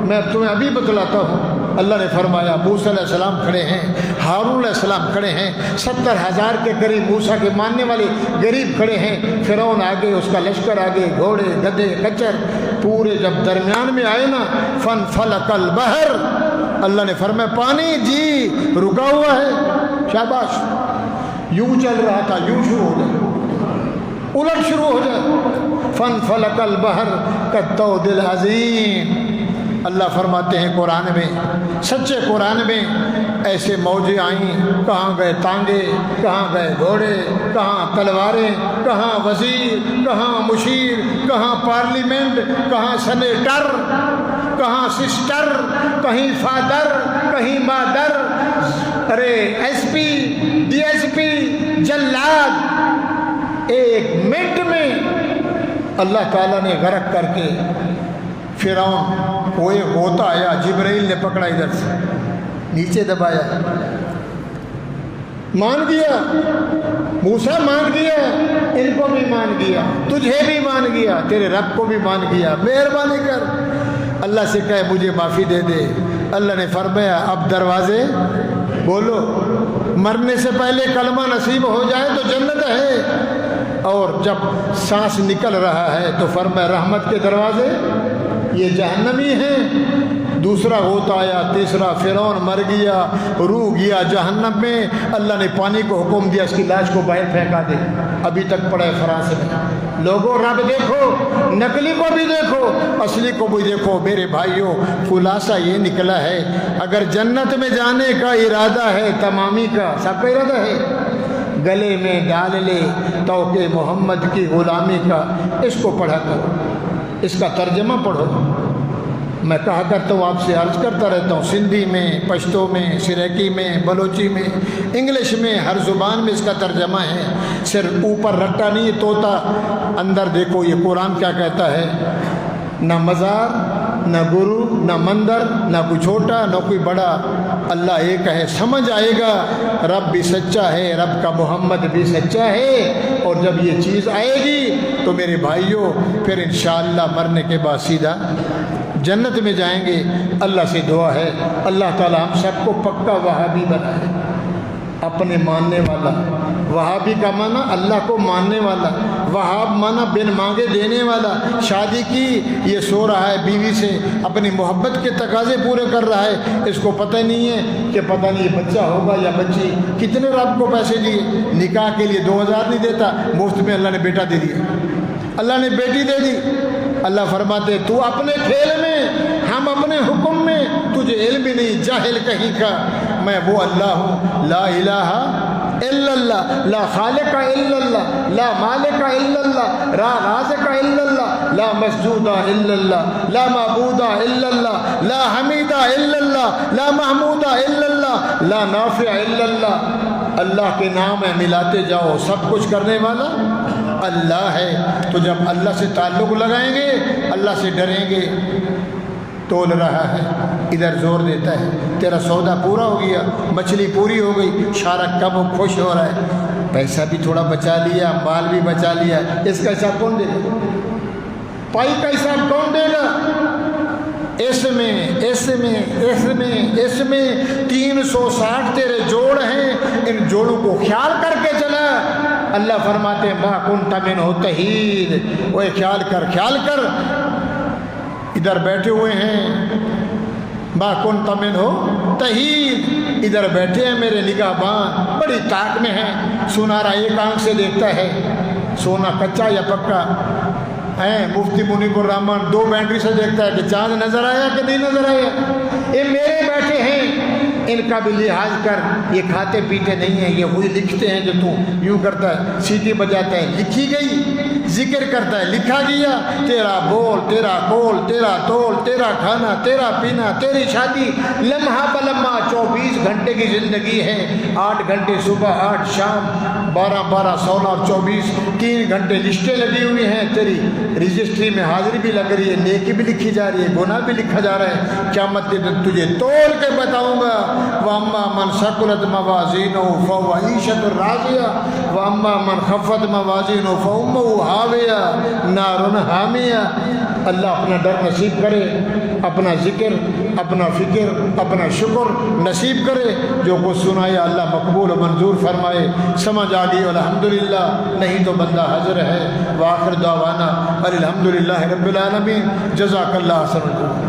میں تمہیں ابھی بتلاتا ہوں۔ اللہ نے فرمایا موسیٰ علیہ السلام کھڑے ہیں، ہارون علیہ السلام کھڑے ہیں، 70,000 کے قریب موسیٰ کے ماننے والے غریب کھڑے ہیں۔ فرعون آگے، اس کا لشکر آگے، گھوڑے گدھے کچر پورے۔ جب درمیان میں آئے نا، فن فلق البحر، اللہ نے فرمایا پانی جی رکا ہوا ہے، شاباش، یوں چل رہا تھا یوں شروع ہو جائے، الٹ شروع ہو جائے۔ فن فلق البحر کالطود العظیم، اللہ فرماتے ہیں قرآن میں، سچے قرآن میں ایسے موجیں آئیں، کہاں گئے تانگے، کہاں گئے گھوڑے، کہاں تلواریں، کہاں وزیر، کہاں مشیر، کہاں پارلیمنٹ، کہاں سینیٹر، کہاں سسٹر، کہیں فادر، کہیں مادر، ارے ایس پی، ڈی ایس پی، جلاد، ایک منٹ میں اللہ تعالیٰ نے غرق کر کے فرعون وہ ایک ہوتا آیا، جبرائیل نے پکڑا ادھر سے نیچے دبایا، مان گیا، موسیٰ مان گیا، ان کو بھی مان گیا، تجھے بھی مان گیا، تیرے رب کو بھی مان گیا، مہربانی کر اللہ سے کہے مجھے معافی دے دے۔ اللہ نے فرمایا اب دروازے بولو، مرنے سے پہلے کلمہ نصیب ہو جائے تو جنت ہے، اور جب سانس نکل رہا ہے تو فرمایا رحمت کے دروازے یہ جہنمی ہیں۔ دوسرا ہوتا آیا، تیسرا فرعون مر گیا، روح گیا جہنم میں، اللہ نے پانی کو حکم دیا اس کی لاش کو باہر پھینکا دے، ابھی تک پڑا ہے فرانس میں۔ لوگوں رب دیکھو، نقلی کو بھی دیکھو، اصلی کو بھی دیکھو۔ میرے بھائیوں خلاصہ یہ نکلا ہے، اگر جنت میں جانے کا ارادہ ہے، تمامی کا سب کا ارادہ ہے، گلے میں ڈال لے توقع محمد کی غلامی کا۔ اس کو پڑھا کرو، اس کا ترجمہ پڑھو۔ میں کہا کرتا ہوں، آپ سے عرض کرتا رہتا ہوں، سندھی میں، پشتو میں، سریکی میں، بلوچی میں، انگلش میں، ہر زبان میں اس کا ترجمہ ہے۔ صرف اوپر رٹا نہیں ہے طوطا، اندر دیکھو یہ قرآن کیا کہتا ہے۔ نہ مزار، نہ گرو، نہ مندر، نہ کوئی چھوٹا، نہ کوئی بڑا، اللہ ایک ہے، سمجھ آئے گا رب بھی سچا ہے، رب کا محمد بھی سچا ہے۔ اور جب یہ چیز آئے گی تو میرے بھائیوں پھر انشاءاللہ مرنے کے بعد سیدھا جنت میں جائیں گے۔ اللہ سے دعا ہے اللہ تعالی ہم سب کو پکا وہابی بنائے، اپنے ماننے والا۔ وہابی کا معنی اللہ کو ماننے والا، وہاب معنی بن مانگے دینے والا۔ شادی کی یہ سو رہا ہے بیوی سے، اپنی محبت کے تقاضے پورے کر رہا ہے، اس کو پتہ نہیں ہے کہ پتہ نہیں یہ بچہ ہوگا یا بچی۔ کتنے رب کو پیسے دیے نکاح کے لیے، 2000 نہیں دیتا، مفت میں اللہ نے بیٹا دے دیا، اللہ نے بیٹی دے دی۔ اللہ فرماتے تو اپنے کھیل میں، ہم اپنے حکم میں، تجھے علم بھی نہیں، جاہل کہیں کا۔ میں وہ اللہ ہوں، لا الہ الا اللہ، لا خالق الا اللہ، لا مالک الا اللہ، لا رازق الا اللہ، لا مسجود الا اللہ، لا معبود الا اللہ، لا حمید الا اللہ، لا محمود الا اللہ، لا نافع الا اللہ۔ اللہ کے نام ہے، ملاتے جاؤ، سب کچھ کرنے والا اللہ ہے۔ تو جب اللہ سے تعلق لگائیں گے، اللہ سے ڈریں گے۔ تول رہا ہے، ادھر زور دیتا ہے، تیرا سودا پورا ہو گیا، مچھلی پوری ہو گئی، شارک کم خوش ہو رہا ہے، پیسہ بھی تھوڑا بچا لیا، مال بھی بچا لیا، اس کا حساب کون دے گا؟ پائی کا حساب کون دے گا؟ اس میں 360 تیرے جوڑ ہیں، ان جوڑوں کو خیال کر کے چلا۔ اللہ فرماتے ہیں ما کنت منہ تحید، وہ خیال کر ادھر بیٹھے ہوئے ہیں، ما کنت منہ تحید، ادھر بیٹھے ہیں میرے نگہبان، بڑی طاق میں ہیں۔ سونارا ایک آنکھ سے دیکھتا ہے، سونا کچا یا پکا ہے، مفتی منیب الرحمان 2 بیٹری سے دیکھتا ہے کہ چاند نظر آیا کہ نہیں نظر آیا۔ یہ میرے بیٹھے ہیں، ان کا بھی لحاظ کر، یہ کھاتے پیتے نہیں ہیں، یہ وہی لکھتے ہیں جو تو یوں کرتا ہے، سیٹی بجاتا ہے، لکھی گئی، ذکر کرتا ہے، لکھا گیا، تیرا بول، تیرا کول، تیرا تول، تیرا کھانا، تیرا پینا، تیری شادی، لمحہ بلمحہ 24 گھنٹے کی زندگی ہے، 8 گھنٹے صبح، 8 شام، 12 16 اور 24، 3 گھنٹے لسٹیں لگی ہوئی ہیں، تیری رجسٹری میں حاضری بھی لگ رہی ہے، نیکی بھی لکھی جا رہی ہے، گناہ بھی لکھا جا رہا ہے۔ قیامت کے دن تجھے تول کے بتاؤں گا، وَأَمَّا مَنْ ثَقُلَتْ مَوَازِينُهُ فَهُوَ عِيشَةٌ رَاضِيَةٌ وَأَمَّا مَنْ خَفَّتْ مَوَازِينُهُ فَأُمُّهُ هَاوِيَةٌ نَارٌ حَامِيَةٌ۔ اللہ اپنا ڈر نصیب کرے، اپنا ذکر، اپنا فکر، اپنا شکر نصیب کرے، جو کچھ سنایا اللہ مقبول و منظور فرمائے۔ سمجھ آ گئی الحمدللہ، نہیں تو بندہ حاضر ہے۔ وآخر دعوانا الحمدللہ رب العالمین۔ جزاک اللہ خیر۔